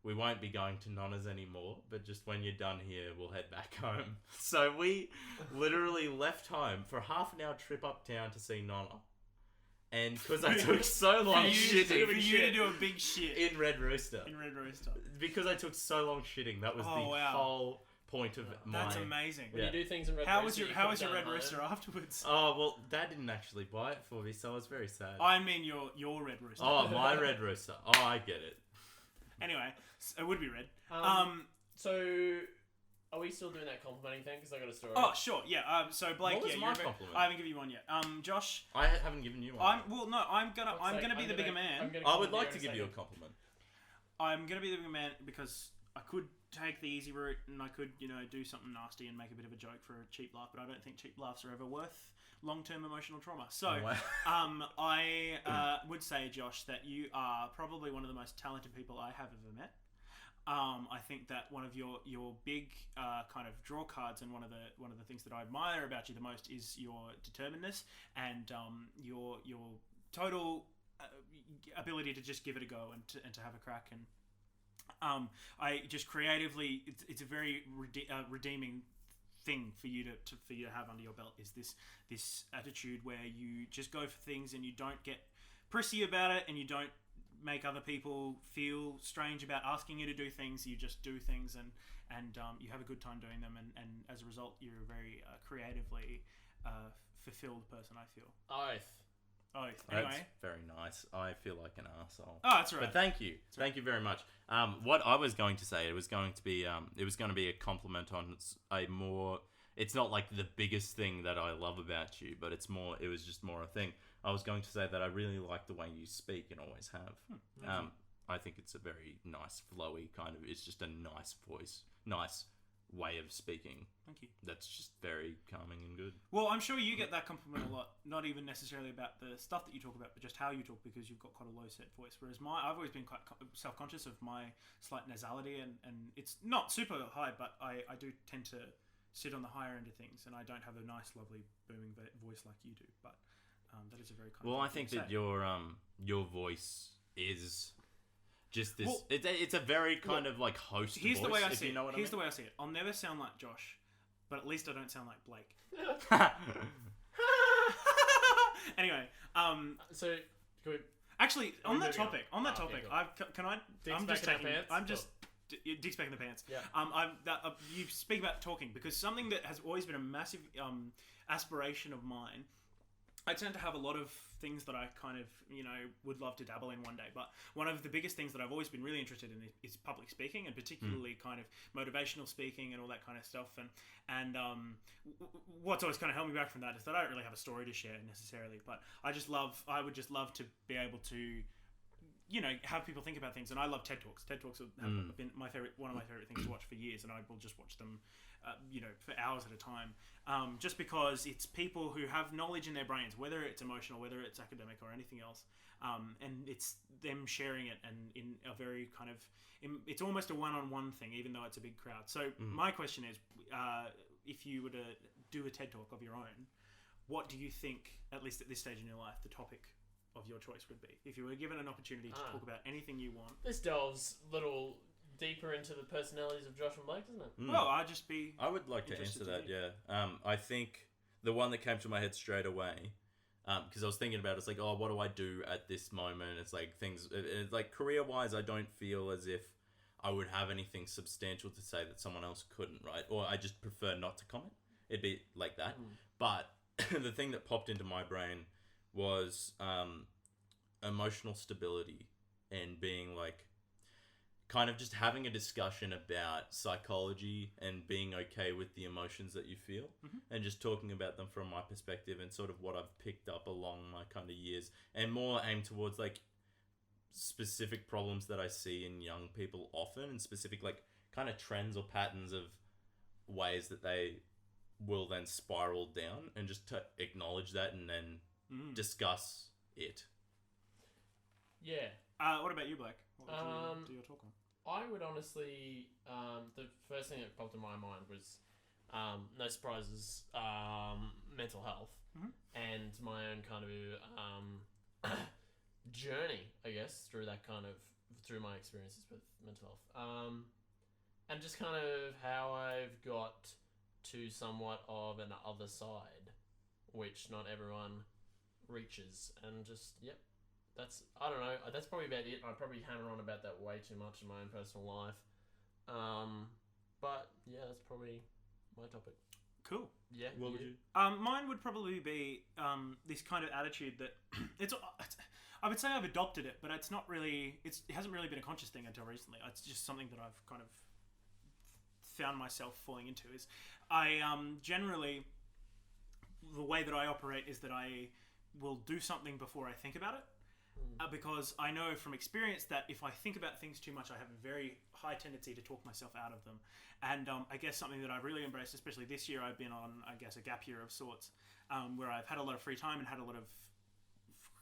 we won't be going to Nonna's anymore, but just when you're done here, we'll head back home." So we literally left home for a half an hour trip uptown to see Nonna. And because I took so long For you shitting to do a big shit in Red Rooster. in Red Rooster. Because I took so long shitting, that was the wow. whole point of my... That's amazing. When Yeah. you do things in Red How Rooster, was you your put it Red down Rooster home. afterwards? Oh, well, Dad didn't actually buy it for me, so I was very sad. I mean your Red Rooster. Oh, my Red Rooster. Oh, I get it. Anyway, it would be red. So Are we still doing that complimenting thing? Because I got a story. Oh, sure, yeah. So Blake, What was yeah, my you're very- compliment? I haven't given you one yet. Josh, I haven't given you one. I'm gonna be the bigger man. I would like to give you a compliment. I'm gonna be the bigger man because I could take the easy route and I could, do something nasty and make a bit of a joke for a cheap laugh, but I don't think cheap laughs are ever worth long-term emotional trauma. So, Oh, wow. I would say, Josh, that you are probably one of the most talented people I have ever met. I think that one of your big kind of draw cards and one of the things that I admire about you the most is your determinedness and your total ability to just give it a go and to have a crack. And I just creatively, it's a very redeeming thing for you to have under your belt is this attitude where you just go for things and you don't get prissy about it and you don't make other people feel strange about asking you to do things. You just do things and you have a good time doing them, and as a result you're a very creatively fulfilled person, I feel. Oath. Anyway. That's very nice. I feel like an arsehole. Oh, that's right. But thank you. Thank you very much. What I was going to say, it was going to be a compliment on a more... It's not like the biggest thing that I love about you, but it was just more a thing. I was going to say that I really like the way you speak and always have. I think it's a very nice, flowy kind of... It's just a nice voice. Nice way of speaking. Thank you. That's just very calming and good. Well, I'm sure you get that compliment a lot, not even necessarily about the stuff that you talk about, but just how you talk, because you've got quite a low set voice, whereas I've always been quite self-conscious of my slight nasality, and it's not super high, but I do tend to sit on the higher end of things, and I don't have a nice, lovely, booming voice like you do, but that is a very kind Well, of I think that your voice is... Just this, Well, it's a very kind of like host Here's voice, the way I if see you it. know what Here's I the mean. way I see it. I'll never sound like Josh, but at least I don't sound like Blake. Anyway, So, can we... actually, on that moving topic, on? Okay, cool. can I? Dick's I'm just back in taking. the pants? I'm just. Dick's back in the pants. Yeah. You speak about talking, because something that has always been a massive aspiration of mine. I tend to have a lot of things that I kind of, would love to dabble in one day. But one of the biggest things that I've always been really interested in is public speaking, and particularly kind of motivational speaking and all that kind of stuff. And what's always kind of held me back from that is that I don't really have a story to share necessarily. But I would just love to be able to, have people think about things. And I love TED Talks. TED Talks have been one of my favorite things to watch for years, and I will just watch them, for hours at a time. Just because it's people who have knowledge in their brains, whether it's emotional, whether it's academic or anything else, and it's them sharing it, and in a very kind of, it's almost a one-on-one thing, even though it's a big crowd. So my question is, if you were to do a TED Talk of your own, what do you think, at least at this stage in your life, the topic of your choice would be? If you were given an opportunity to talk about anything you want. This delves a little deeper into the personalities of Josh and Blake, doesn't it? Well, I would like to answer that, hear. yeah. I think the one that came to my head straight away, because I was thinking about it, it's like, what do I do at this moment? It's like it's like career-wise, I don't feel as if I would have anything substantial to say that someone else couldn't, right? Or I just prefer not to comment. It'd be like that. But the thing that popped into my brain was emotional stability and being like, kind of just having a discussion about psychology and being okay with the emotions that you feel, and just talking about them from my perspective and sort of what I've picked up along my kind of years, and more aimed towards like specific problems that I see in young people often, and specific like kind of trends or patterns of ways that they will then spiral down, and just to acknowledge that and then discuss it. Yeah. What about you, Blake? What would you do your talk on? I would honestly, the first thing that popped in my mind was, no surprises, mental health, and my own kind of journey, I guess, through my experiences with mental health, and just kind of how I've got to somewhat of an other side, which not everyone reaches, and just, I don't know, that's probably about it. I probably hammer on about that way too much in my own personal life. But yeah, that's probably my topic. Cool. Yeah. What would you? Mine would probably be this kind of attitude that it's. I would say I've adopted it, but it hasn't really been a conscious thing until recently. It's just something that I've kind of found myself falling into is I generally, the way that I operate is that I will do something before I think about it. Because I know from experience that if I think about things too much, I have a very high tendency to talk myself out of them. And I guess something that I've really embraced, especially this year, I've been on, I guess, a gap year of sorts, where I've had a lot of free time and had a lot of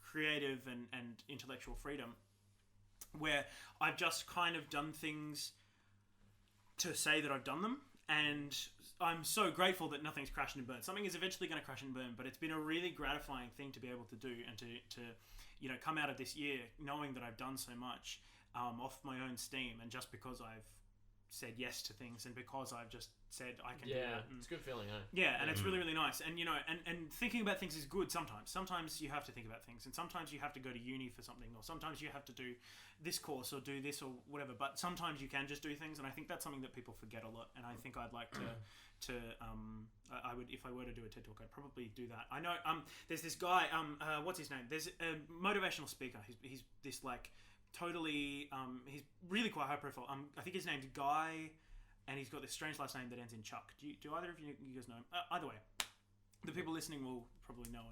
creative and intellectual freedom, where I've just kind of done things to say that I've done them. And I'm so grateful that nothing's crashed and burned. Something is eventually going to crash and burn, but it's been a really gratifying thing to be able to do and to come out of this year knowing that I've done so much off my own steam, and just because I've said yes to things and because I've just said I can do it. Yeah, it's a good feeling, eh? Yeah, and it's really, really nice. And, and thinking about things is good sometimes. Sometimes you have to think about things, and sometimes you have to go to uni for something, or sometimes you have to do this course or do this or whatever. But sometimes you can just do things, and I think that's something that people forget a lot. And I think I'd like I would, if I were to do a TED Talk, I'd probably do that. I know there's this guy, what's his name? There's a motivational speaker. He's this like totally, he's really quite high profile. I think his name's Guy, and he's got this strange last name that ends in Chuck. Do either of you guys know him? Either way, the people listening will probably know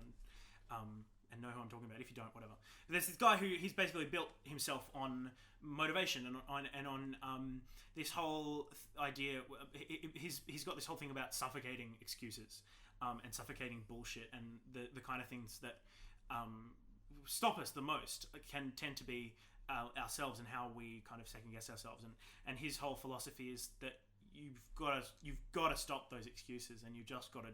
and know who I'm talking about. If you don't, whatever. There's this guy who he's basically built himself on motivation and on this whole idea. He's got this whole thing about suffocating excuses and suffocating bullshit, and the kind of things that stop us the most can tend to be ourselves and how we kind of second guess ourselves. And his whole philosophy is that you've got to stop those excuses, and you've just got to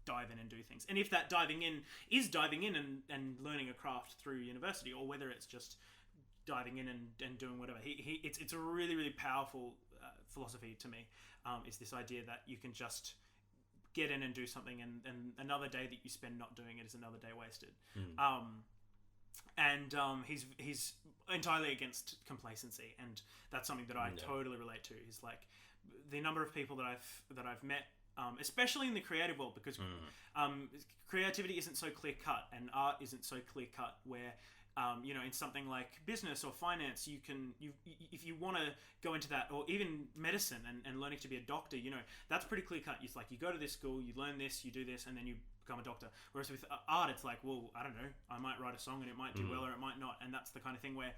dive in and do things. And if that diving in is diving in and learning a craft through university, or whether it's just diving in and doing whatever, it's a really, really powerful philosophy to me. It's this idea that you can just get in and do something, and another day that you spend not doing it is another day wasted. He's entirely against complacency, and that's something that I totally relate to. Is like the number of people that I've met, especially in the creative world, because creativity isn't so clear cut, and art isn't so clear cut. Where in something like business or finance, if you want to go into that, or even medicine and learning to be a doctor, that's pretty clear cut. It's like you go to this school, you learn this, you do this, and then you become a doctor. Whereas with art, it's like, well, I don't know, I might write a song and it might do well or it might not, and that's the kind of thing where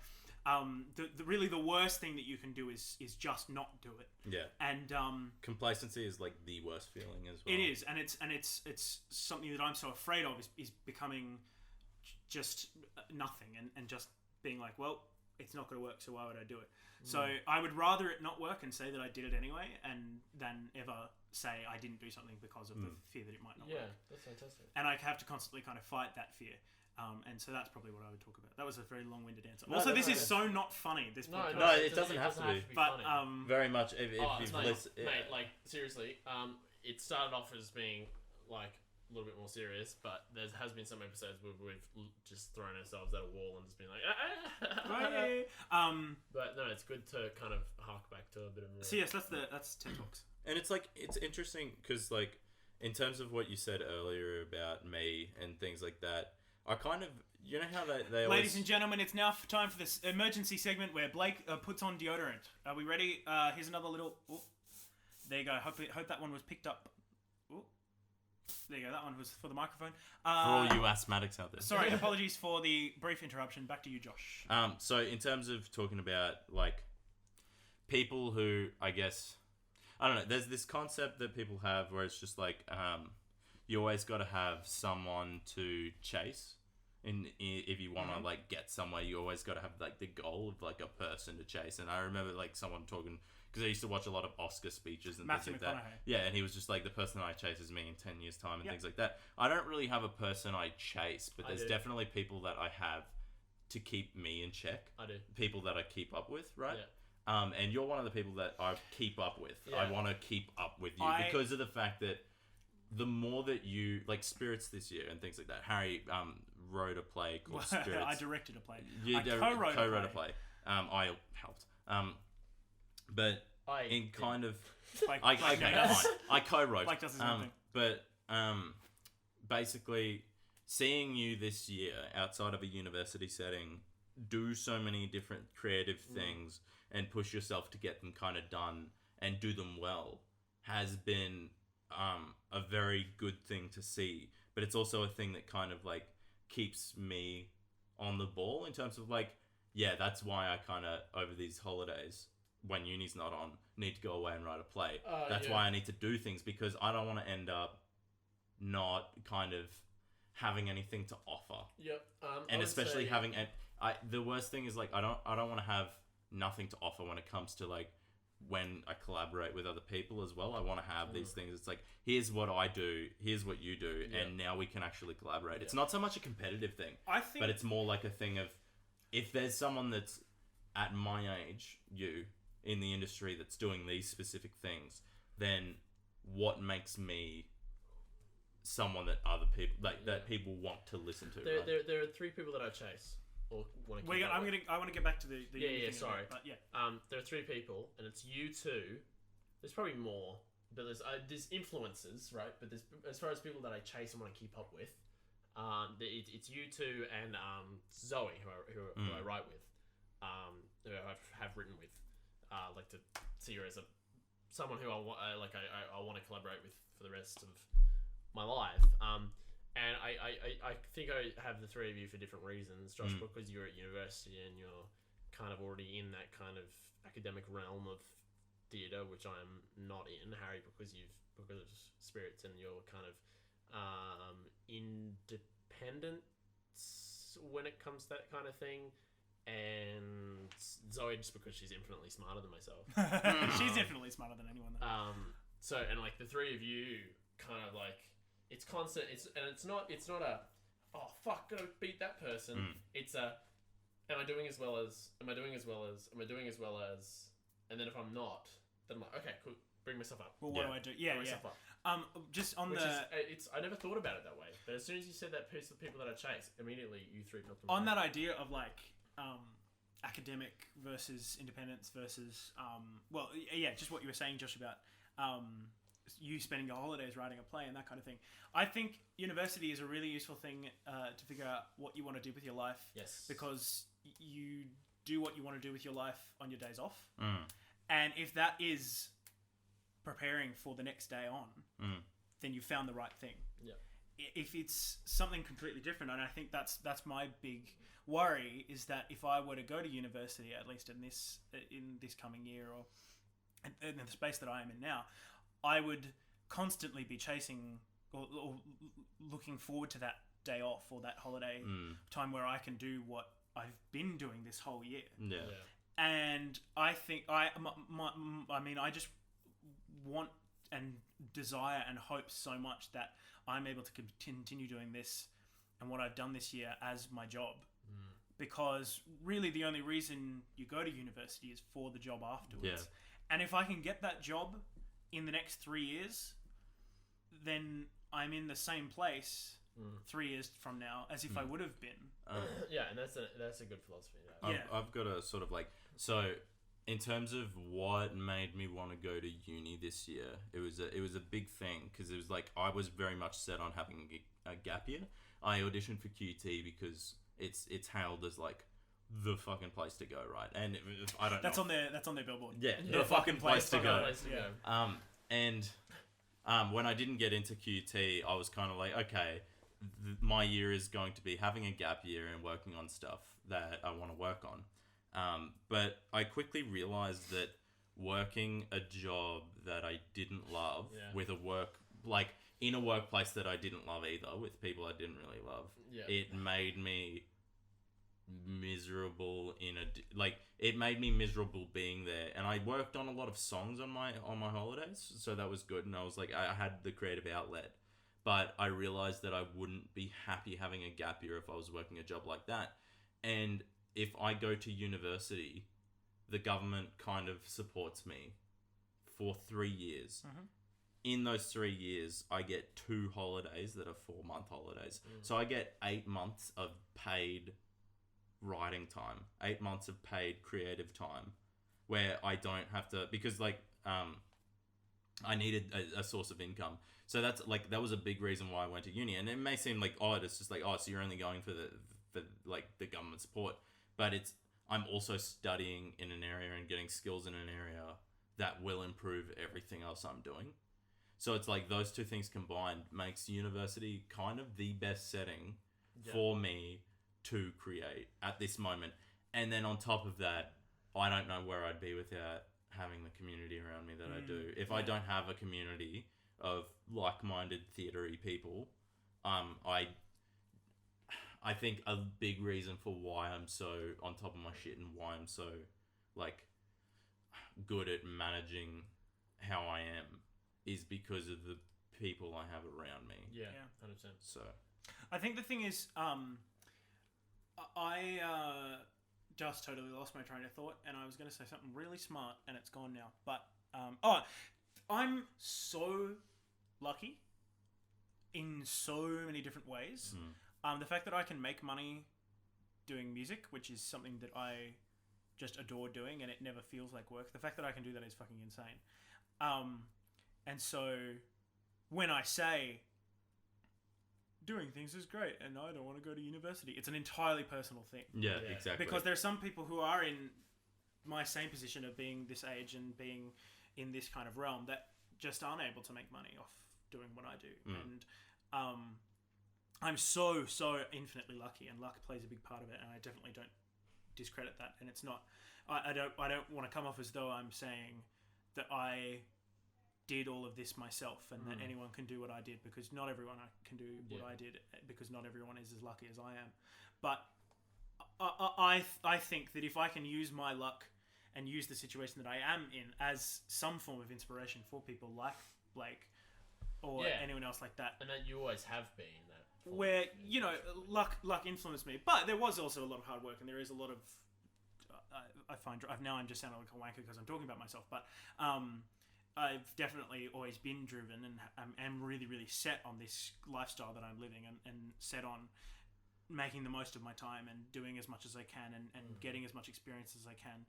really the worst thing that you can do is just not do it. Yeah. And complacency is like the worst feeling as well. It is, and it's something that I'm so afraid of is becoming just nothing and just being like, well, it's not going to work, so why would I do it? So I would rather it not work and say that I did it anyway, and than ever say I didn't do something because of the fear that it might not work. Yeah, that's fantastic. And I have to constantly kind of fight that fear. And so that's probably what I would talk about. That was a very long-winded answer. Also, this is so not funny, this podcast. No, it doesn't have to be. But very much, if you've listened... Mate, like, seriously, it started off as being, like, a little bit more serious, but there has been some episodes where we've just thrown ourselves at a wall and just been like, but no, it's good to kind of hark back to a bit of. So yes, that's TED Talks, and it's like it's interesting because like in terms of what you said earlier about me and things like that, I kind of how they always... Ladies and gentlemen, it's now time for this emergency segment where Blake puts on deodorant. Are we ready? Here's another little. Ooh. There you go. Hope that one was picked up. Ooh. There you go, that one was for the microphone. For all you asthmatics out there. Sorry, apologies for the brief interruption. Back to you, Josh. So in terms of talking about, like, people who, I guess... I don't know, there's this concept that people have where it's just like, you always got to have someone to chase. And if you want to, like, get somewhere, you always got to have, like, the goal of, like, a person to chase. And I remember, like, someone talking... Because I used to watch a lot of Oscar speeches and things like that. Yeah, and he was just like, the person I chase is me in 10 years' time and things like that. I don't really have a person I chase, but there's definitely people that I have to keep me in check. I do. People that I keep up with, right? Yeah. And you're one of the people that I keep up with. Yeah. I want to keep up with you because of the fact that the more that you... Like, Spirits this year and things like that. Harry wrote a play called Spirits. I directed a play. You co-wrote a play. I helped. But I co-wrote. Like does his own thing. But basically, seeing you this year outside of a university setting do so many different creative things and push yourself to get them kind of done and do them well has been a very good thing to see. But it's also a thing that kind of like keeps me on the ball in terms of like, yeah, that's why I kind of over these holidays when uni's not on need to go away and write a play. That's why I need to do things, because I don't want to end up not kind of having anything to offer. Yep. And especially having the worst thing is like I don't want to have nothing to offer when it comes to like when I collaborate with other people as well. I want to have these things. It's like, here's what I do, here's what you do, and now we can actually collaborate. It's not so much a competitive thing, but it's more like a thing of, if there's someone that's at my age, you, in the industry that's doing these specific things, then what makes me someone that other people that people want to listen to? There are 3 people that I chase. Or want to I want to get back to the thing sorry. But yeah. There are 3 people, and it's you 2. There's probably more, but there's influencers, right? But there's, as far as people that I chase and want to keep up with, it's you 2 and Zoe, who I write with, who I have written with. Like to see her as someone who I want to collaborate with for the rest of my life. And I think I have the 3 of you for different reasons. Josh, because you're at university and you're kind of already in that kind of academic realm of theatre, which I'm not in. Harry, because of spirits and you're kind of independent when it comes to that kind of thing. And Zoe, just because she's infinitely smarter than myself. She's infinitely smarter than anyone. So, and like the 3 of you kind of like, it's constant. It's not a, oh fuck, gotta beat that person. It's a, am I doing as well as? And then if I'm not, then I'm like, okay, cool, bring myself up. Well, what do I do? Yeah, bring myself up. Just on I never thought about it that way. But as soon as you said that piece of people that I chase, immediately you 3 popped on that idea of like academic versus independence versus just what you were saying, Josh, about you spending your holidays writing a play and that kind of thing. I think university is a really useful thing to figure out what you want to do with your life. Yes. Because you do what you want to do with your life on your days off. And if that is preparing for the next day on, then you found the right thing. Yeah. If it's something completely different, and I think that's my big worry, is that if I were to go to university, at least in this coming year or in the space that I am in now, I would constantly be chasing or looking forward to that day off or that holiday time where I can do what I've been doing this whole year. Yeah. And I think I just want and desire and hope so much that I'm able to continue doing this and what I've done this year as my job. Because really the only reason you go to university is for the job afterwards. Yeah. And if I can get that job in the next 3 years, then I'm in the same place 3 years from now as if I would have been. Yeah, and that's a good philosophy. I've got a sort of like, so in terms of what made me want to go to uni this year, it was a big thing, because it was like I was very much set on having a gap year. I auditioned for QT because it's hailed as like the fucking place to go, right? And I don't know. That's on their billboard. Yeah, the fucking place to go. Yeah. And when I didn't get into QT, I was kind of like, okay, my year is going to be having a gap year and working on stuff that I want to work on. But I quickly realized that working a job that I didn't love with in a workplace that I didn't love either, with people I didn't really love, it made me miserable it made me miserable being there. And I worked on a lot of songs on my holidays, so that was good, and I was like, I had the creative outlet. But I realized that I wouldn't be happy having a gap year if I was working a job like that. And if I go to university, the government kind of supports me for 3 years. In those 3 years, I get 2 holidays that are 4-month holidays. So I get 8 months of paid writing time, 8 months of paid creative time, where I don't have to, because I needed a source of income. So that's like, that was a big reason why I went to uni. And it may seem like odd, it's just like, oh, so you're only going for the government support, but I'm also studying in an area and getting skills in an area that will improve everything else I'm doing. So it's like those two things combined makes university kind of the best setting for me to create at this moment. And then on top of that, I don't know where I'd be without having the community around me that I do. If I don't have a community of like-minded theatre-y people, I think a big reason for why I'm so on top of my shit and why I'm so like good at managing how I am is because of the people I have around me. Yeah, 100%. So I think the thing is, I just totally lost my train of thought, and I was going to say something really smart, and it's gone now. But I'm so lucky in so many different ways. The fact that I can make money doing music, which is something that I just adore doing, and it never feels like work. The fact that I can do that is fucking insane. And so when I say doing things is great and I don't want to go to university, it's an entirely personal thing. yeah, exactly. Because there are some people who are in my same position of being this age and being in this kind of realm that just aren't able to make money off doing what I do. And I'm so infinitely lucky, and luck plays a big part of it, and I definitely don't discredit that. And it's not, I don't want to come off as though I'm saying that I did all of this myself and that anyone can do what I did, because not everyone can do what I did, because not everyone is as lucky as I am. But I think that if I can use my luck and use the situation that I am in as some form of inspiration for people like Blake or anyone else like that, And that you always have been that. where, you know, luck influenced me, but there was also a lot of hard work, and there is a lot of I find now I'm just sounding like a wanker because I'm talking about myself, but I've definitely always been driven and am really, really set on this lifestyle that I'm living, and set on making the most of my time and doing as much as I can and getting as much experience as I can.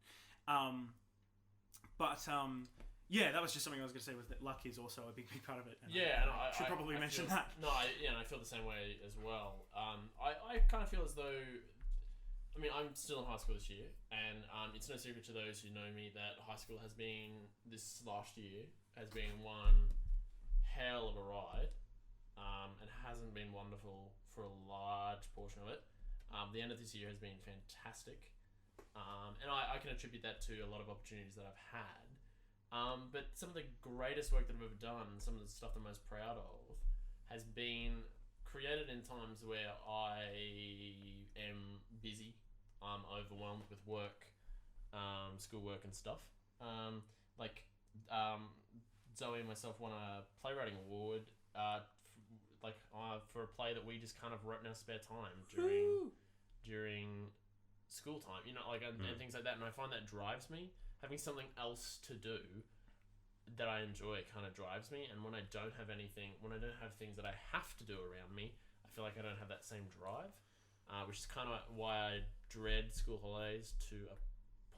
Yeah, that was just something I was going to say, was that luck is also a big part of it. And I should probably mention that. No, and I feel the same way as well. I kind of feel as though, I mean, I'm still in high school this year, and it's no secret to those who know me that high school has been, this last year, has been one hell of a ride, and hasn't been wonderful for a large portion of it. The end of this year has been fantastic, and I can attribute that to a lot of opportunities that I've had. But some of the greatest work that I've ever done, some of the stuff I'm most proud of, has been created in times where I am busy, I'm overwhelmed with work, schoolwork and stuff. Zoe and myself won a playwriting award for a play that we just kind of wrote in our spare time during school time, you know, and things like that. And I find that drives me. Having something else to do that I enjoy kind of drives me. And when I don't have things that I have to do around me, I feel like I don't have that same drive, which is kind of why I dread school holidays to a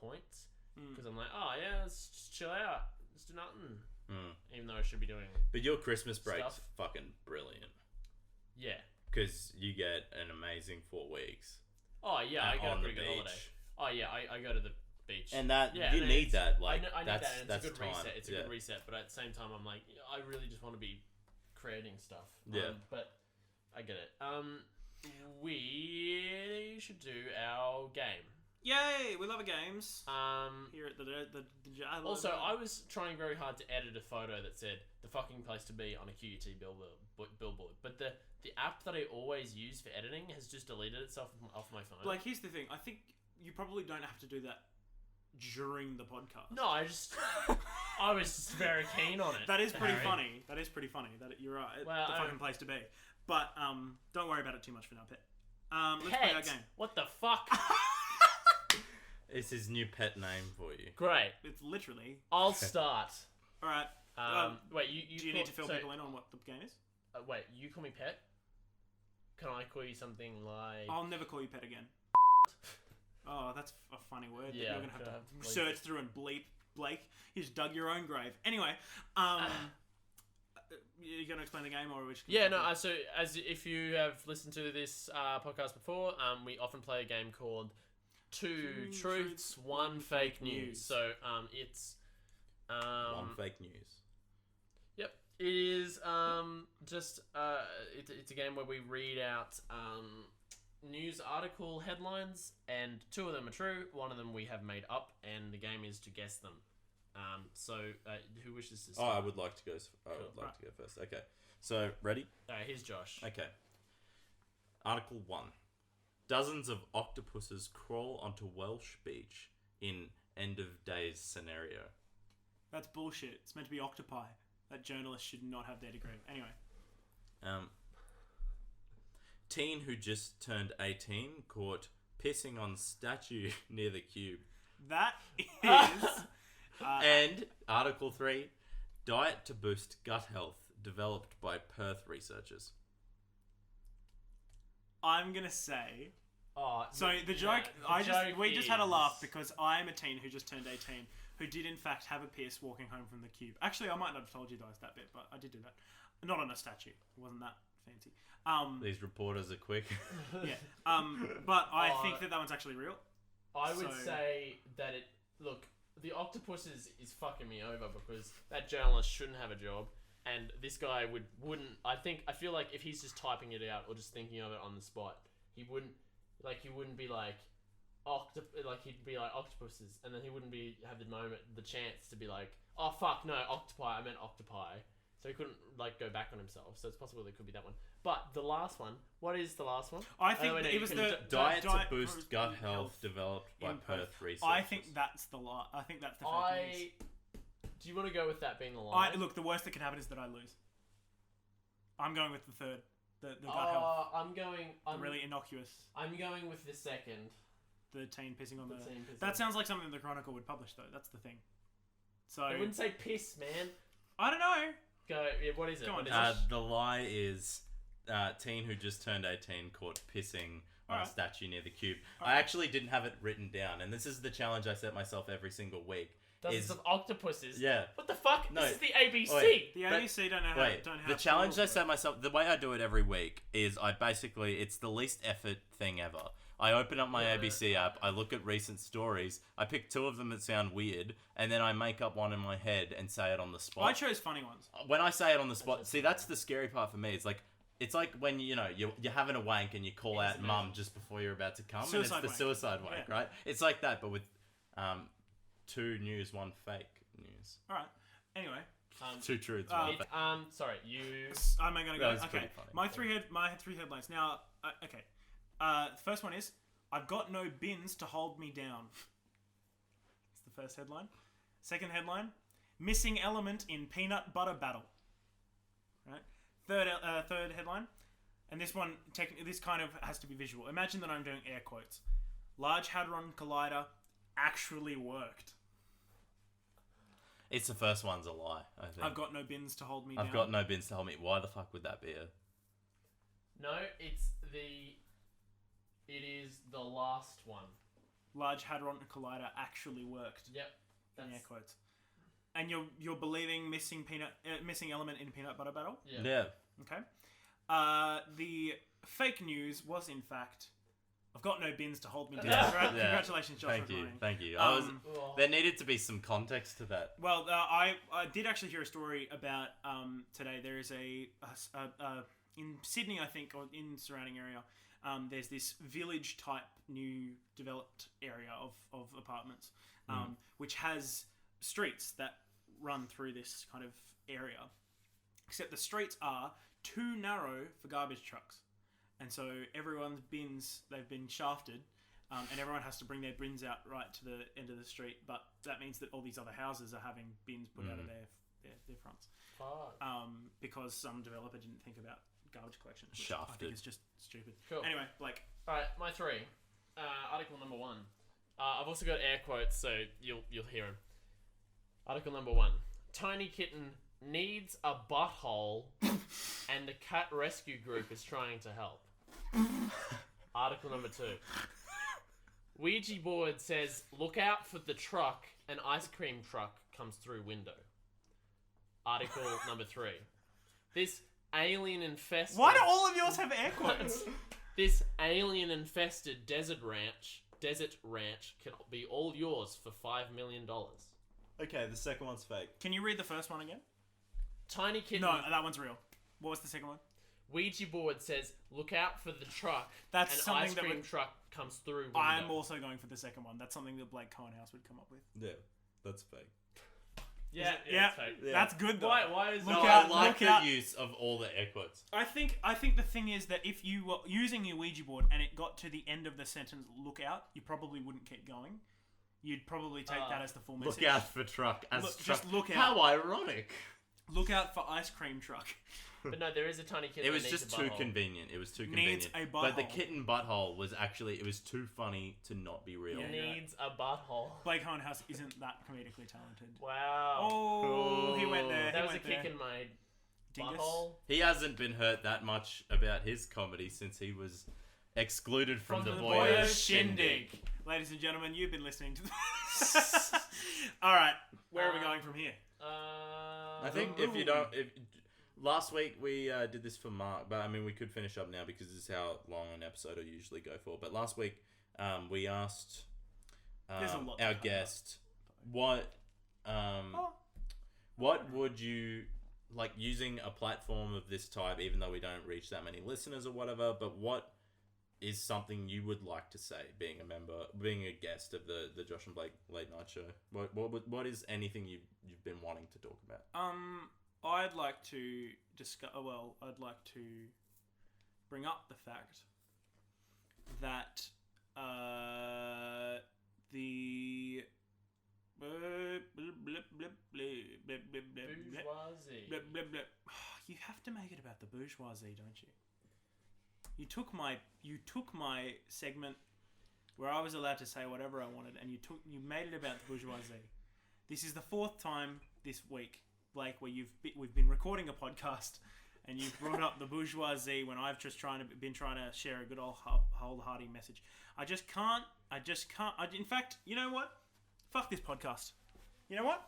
point. Because I'm like, oh yeah, let's just chill out, let's do nothing. Even though I should be doing But your Christmas break's stuff. fucking brilliant. Yeah. Because you get an amazing 4 weeks. Oh yeah, I get on a the pretty good holiday. beach. Oh yeah, I go to the beach. And that yeah, you and need that. Like I need that's that, and it's a good time. reset. It's a good reset, but at the same time, I'm like, I really just want to be creating stuff. Yeah. But I get it. We should do our game. Yay! We love our games. Here at the Also, I was trying very hard to edit a photo that said the fucking place to be on a QUT billboard, but the app that I always use for editing has just deleted itself off my phone. Like, here's the thing. I think you probably don't have to do that during the podcast. No, I was just very keen on it. That is pretty Harry. funny. That you're right. Well, the fucking place to be. But don't worry about it too much for now, Pet. Let's Pet? play our game. What the fuck? It's his new pet name for you. Great. It's literally. I'll start. All right. Wait, you do you need to fill people in on what the game is? Wait, you call me Pet? Can I call you something like... I'll never call you Pet again. Oh, that's a funny word. Yeah, that you're gonna have to bleep search through and bleep, Blake. You just dug your own grave. Anyway, you gonna explain the game, or which? Yeah, no. So, as if you have listened to this podcast before, we often play a game called Two Truths, One Fake News. So, it's One fake news. Yep. It is just it's a game where we read out news article headlines, and 2 of them are true, 1 of them we have made up, and the game is to guess them. So who wishes to start? I would like to go. I would like to go first. Okay. So ready? Here's Josh. Okay. Article 1. Dozens of octopuses crawl onto Welsh beach in end of days scenario. That's bullshit. It's meant to be octopi. That journalist should not have their degree. Anyway. Teen who just turned 18 caught pissing on statue near the cube. That is... And Article 3. Diet to boost gut health developed by Perth researchers. I'm going to say... So the joke... joke we just had a laugh because I am a teen who just turned 18 who did in fact have a piss walking home from the cube. Actually, I might not have told you guys that bit, but I did do that. Not on a statue. It wasn't that fancy. These reporters are quick. Yeah. But I think that one's actually real. I would say that it... Look, the octopus is fucking me over because that journalist shouldn't have a job, and this guy wouldn't... I feel like if he's just typing it out or just thinking of it on the spot, he wouldn't be like... he'd be like octopuses, and then he wouldn't have the chance to be like, oh fuck no, octopi, I meant octopi. So he couldn't go back on himself. So it's possible there could be that one. But the last one, what is the last one? I think it was the diet to boost gut health developed by Perth researchers. I think that's the I think that's the fake news. Do you want to go with that being the lie? Look, the worst that can happen is that I lose. I'm going with the third, the gut health. I'm really innocuous. I'm going with the second. The teen pissing on the... That sounds like something the Chronicle would publish, though. That's the thing. So I wouldn't say piss, man. I don't know. Go. Yeah, what is it? The lie is teen who just turned 18 caught pissing on a statue near the cube. I actually didn't have it written down, and this is the challenge I set myself every single week. Dozens of octopuses? Yeah. What the fuck? No. This is the ABC. The ABC don't have... The challenge I set myself... The way I do it every week is it's the least effort thing ever. I open up my ABC app, I look at recent stories, I pick 2 of them that sound weird, and then I make up one in my head and say it on the spot. I chose funny ones. When I say it on the spot, see, that's the scary part for me. It's like when, you're having a wank and you call out mum just before you're about to come, and it's the suicide wank, right? It's like that, but with 2 news, 1 fake news. Alright. Anyway. 2 truths, 1 fake. Sorry, you... I'm going to go. Okay. Pretty funny. My 3 headlines. Now, okay. The first one is, I've got no bins to hold me down. That's the first headline. Second headline, missing element in peanut butter battle. Right. Third headline, and this one, this kind of has to be visual. Imagine that I'm doing air quotes. Large Hadron Collider actually worked. It's the first one's a lie, I think. I've got no bins to hold me down. I've got no bins to hold me. Why the fuck would that be No, it is the last one. Large Hadron Collider actually worked. Yep. In air quotes. And you're believing missing element in peanut butter battle? Yeah. Okay. The fake news was in fact, I've got no bins to hold me down. Right? Yeah. Congratulations, Josh. Thank you. There needed to be some context to that. Well, I did actually hear a story about today. There is a in Sydney, I think, or in surrounding area. There's this village-type new developed area of apartments, which has streets that run through this kind of area. Except the streets are too narrow for garbage trucks. And so everyone's bins, they've been shafted, and everyone has to bring their bins out right to the end of the street. But that means that all these other houses are having bins put out of their fronts. Because some developer didn't think about garbage collection. Shafted. I think it's just stupid. Cool. Anyway, Blake. Alright, my 3. Article number 1. I've also got air quotes, so you'll hear them. Article number 1. Tiny kitten needs a butthole and the cat rescue group is trying to help. Article number 2. Ouija board says, look out for the truck, an ice cream truck comes through window. Article number 3. This alien infested... Why do all of yours have air quotes? This alien infested desert ranch can be all yours for $5 million. Okay, the second one's fake. Can you read the first one again? Tiny kitten. No, that one's real. What was the second one? Ouija board says, "Look out for the truck." That's an something ice that cream would... truck comes through. Window. I'm also going for the second one. That's something that Blake Cohenhouse would come up with. Yeah, that's fake. Yeah, Yeah, it's fake. Yeah. that's good though. Why is Look No, out, I like look the out. use of all the air quotes. I think the thing is that if you were using your Ouija board and it got to the end of the sentence, "look out," you probably wouldn't keep going. You'd probably take that as the full message. Look out for truck. Just look out. How ironic. Look out for ice cream truck. But no, there is a tiny kitten. It was that needs just a too butthole. convenient. It was too Needs convenient. a But the butthole. kitten butthole was actually, it was too funny to not be real. It needs a butthole. Blake Cohenhouse isn't that comedically talented. Wow. Oh, he went there. that he was a went kick there. in my Dingus. butthole. He hasn't been hurt that much about his comedy since he was excluded from the Boyo Boyo Shindig. Shindig. Ladies and gentlemen, you've been listening to the... All right, where are we going from here? I think if you don't... Last week we did this for Mark, but I mean we could finish up now because this is how long an episode I usually go for. But last week we asked There's a lot to our cover. guest what would you like using a platform of this type, even though we don't reach that many listeners or whatever, but what is something you would like to say being a member, being a guest of the Josh and Blake Late Night Show? What is anything you've been wanting to talk about? I'd like to discuss. Well, I'd like to bring up the fact that the Bourgeoisie. you have to make it about the bourgeoisie, don't you? You took my segment where I was allowed to say whatever I wanted, and you made it about the bourgeoisie. This is the fourth time this week, Blake, where we've been recording a podcast, and you've brought up the bourgeoisie when I've just been trying to share a good old wholehearted message. I just can't. In fact, you know what? Fuck this podcast. You know what?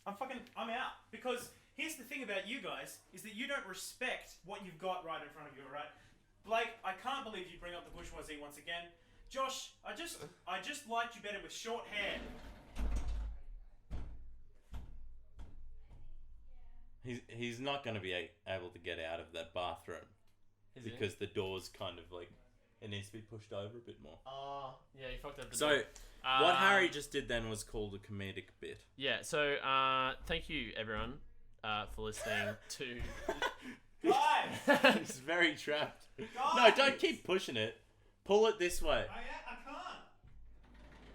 I'm out. Because here's the thing about you guys, is that you don't respect what you've got right in front of you, alright? Blake, I can't believe you bring up the bourgeoisie once again. Josh, I just liked you better with short hair. He's not going to be able to get out of that bathroom because the door's kind of like, it needs to be pushed over a bit more. Oh, yeah, you fucked up the So, door. what Harry just did then was called a comedic bit. Yeah, so thank you everyone for listening to. Guys! He's very trapped. Guys! No, don't keep pushing it. Pull it this way. I can't.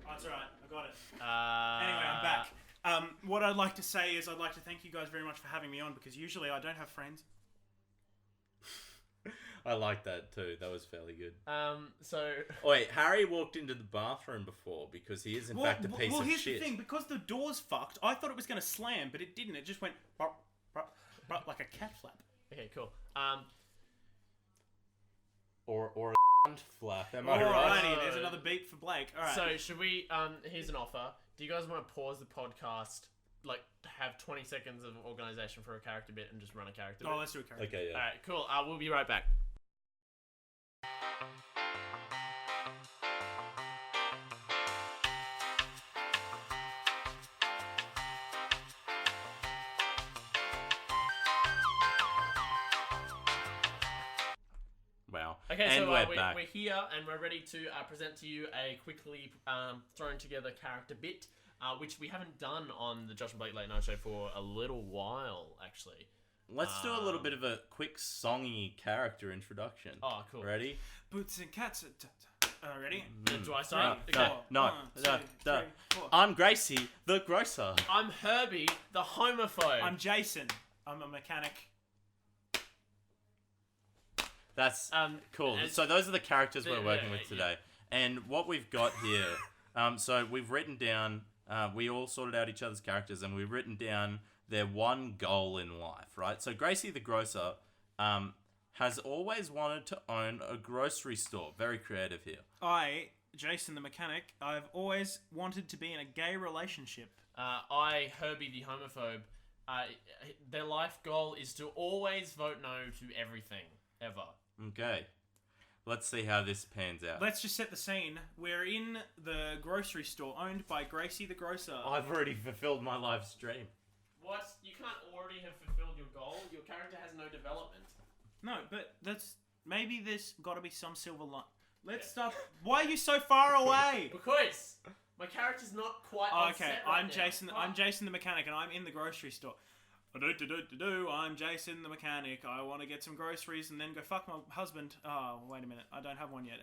Oh, it's alright. I got it. Anyway, Anyway, I'm back. What I'd like to say is I'd like to thank you guys very much for having me on, because usually I don't have friends. I like that too. That was fairly good. So Oh, wait, Harry walked into the bathroom before because he is in fact a piece of here's shit. the thing. Because the door's fucked, I thought it was going to slam, but it didn't. It just went bop, bop, bop, like a cat flap. okay, cool. Or a flap. Am I right? Alrighty, there's another beat for Blake. Alright. So should we? Here's an offer. Do you guys want to pause the podcast, like have 20 seconds of organization for a character bit, and just run a character bit? let's do a character. Okay, yeah. All right, cool. We'll be right back. Wow. Okay, and so we're back. we're here and we're ready to present to you a quickly thrown together character bit, which we haven't done on the Josh and Blake Late Night Show for a little while, actually. Let's do a little bit of a quick songy character introduction. Oh, cool. Ready? Boots and cats. Ready? Do I start? No, Okay. no, One, no, two, no. three, four. I'm Gracie, the grocer. I'm Herbie, the homophobe. I'm Jason. I'm a mechanic. That's cool. and- So those are the characters we're Yeah, working yeah, with today. And what we've got here, so we've written down, we all sorted out each other's characters, and we've written down their one goal in life, right? So Gracie the grocer has always wanted to own a grocery store. Very creative here. I, Jason the mechanic, I've always wanted to be in a gay relationship. I, Herbie, the homophobe. Their life goal is to always vote no to everything, ever. Okay. Let's see how this pans out. Let's just set the scene. We're in the grocery store owned by Gracie the grocer. I've already fulfilled my live stream. What? You can't already have fulfilled your goal? Your character has no development. No, but maybe there's got to be some silver line. Let's stop. Why are you so far away? Because my character's not quite on set right I'm now. Jason. I'm Jason the mechanic, and I'm in the grocery store. I'm Jason the mechanic. I want to get some groceries and then go fuck my husband. Oh, wait a minute. I don't have one yet.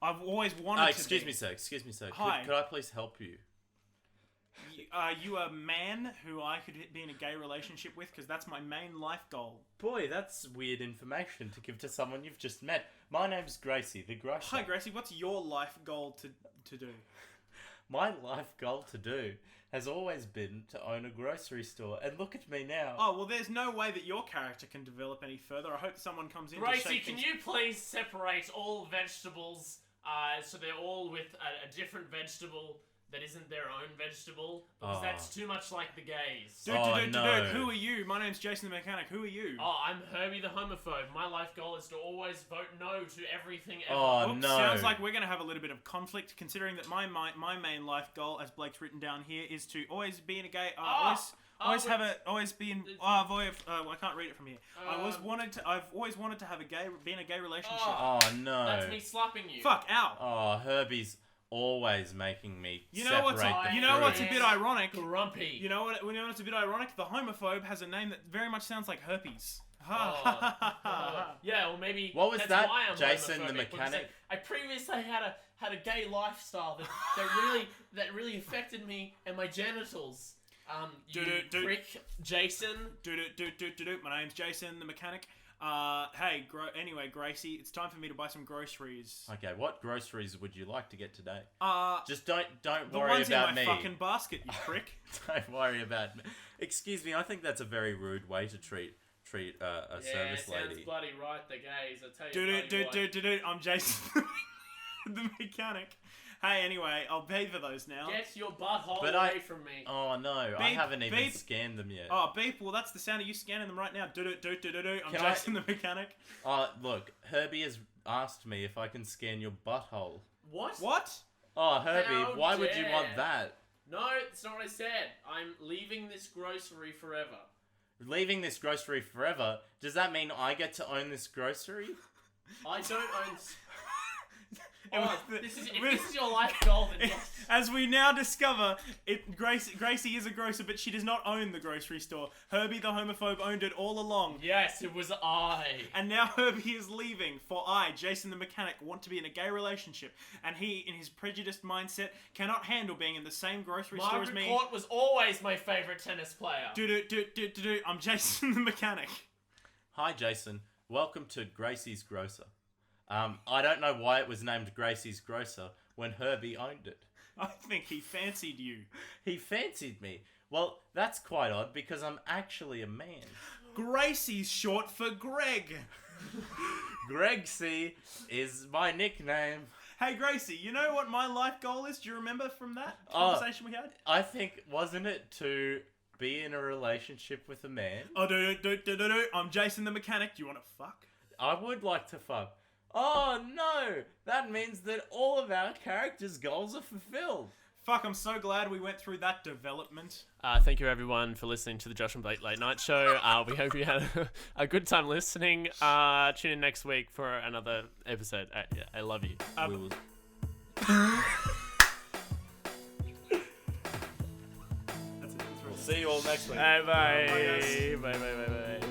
I've always wanted to. Excuse me, sir. Hi. Could I please help you? Are you a man who I could be in a gay relationship with? Because that's my main life goal. Boy, that's weird information to give to someone you've just met. My name's Gracie, the grocer. Hi, Gracie. What's your life goal to do? My life goal to do has always been to own a grocery store, and look at me now. Oh, well, there's no way that your character can develop any further. I hope someone comes in to Gracie, shake can things. you please separate all vegetables so they're all with a different vegetable that isn't their own vegetable? Because that's too much like the gays. Dude, who are you? My name's Jason the mechanic. Who are you? Oh, I'm Herbie the homophobe. My life goal is to always vote no to everything ever. Oh, no. Sounds like we're going to have a little bit of conflict, considering that my main life goal, as Blake's written down here, is to always be in a gay... I can't read it from here. I've always wanted to have be in a gay relationship. Oh, no. That's me slapping you. Fuck, ow. Oh, Herbie's always making me You know what's a bit ironic? Grumpy. You know what's a bit ironic? The homophobe has a name that very much sounds like herpes. Yeah, well maybe. What was that's that? why I'm Jason the homophobic, because mechanic? I previously had a gay lifestyle that really affected me and my genitals. You prick, Jason. My name's Jason the mechanic. Anyway, Gracie, it's time for me to buy some groceries. Okay, what groceries would you like to get today? Just don't The worry ones about in my me. fucking basket, you prick. Don't worry about me. Excuse me, I think that's a very rude way to treat a service sounds lady. bloody right, the gays. I tell you. I'm Jason the mechanic. Hey, anyway, I'll pay for those now. Get your butthole away from me. Oh no, I haven't even scanned them yet. Oh, beep. Well, that's the sound of you scanning them right now. I'm Jason the mechanic. Oh, look, Herbie has asked me if I can scan your butthole. What? Oh, Herbie, How why would you dare. want that? No, that's not what I said. I'm leaving this grocery forever. Leaving this grocery forever? Does that mean I get to own this grocery? I don't own... This is your life goal, then yes. As we now discover, Gracie is a grocer, but she does not own the grocery store. Herbie the homophobe owned it all along. Yes, it was I. And now Herbie is leaving, for I, Jason the mechanic, want to be in a gay relationship. And he, in his prejudiced mindset, cannot handle being in the same grocery store as me. Margaret Court was always my favourite tennis player. I'm Jason the mechanic. Hi, Jason. Welcome to Gracie's Grocer. I don't know why it was named Gracie's Grocer when Herbie owned it. I think he fancied you. He fancied me. Well, that's quite odd because I'm actually a man. Gracie's short for Greg. Gregsy is my nickname. Hey, Gracie, you know what my life goal is? Do you remember from that conversation we had? I think, wasn't it to be in a relationship with a man? I'm Jason the mechanic. Do you want to fuck? I would like to fuck. Oh no! That means that all of our characters' goals are fulfilled. Fuck, I'm so glad we went through that development. Thank you everyone for listening to the Josh and Blake Late Night Show. We hope you had a good time listening. Tune in next week for another episode. I love you. We'll see you all next week. Bye bye. Bye, guys. Bye.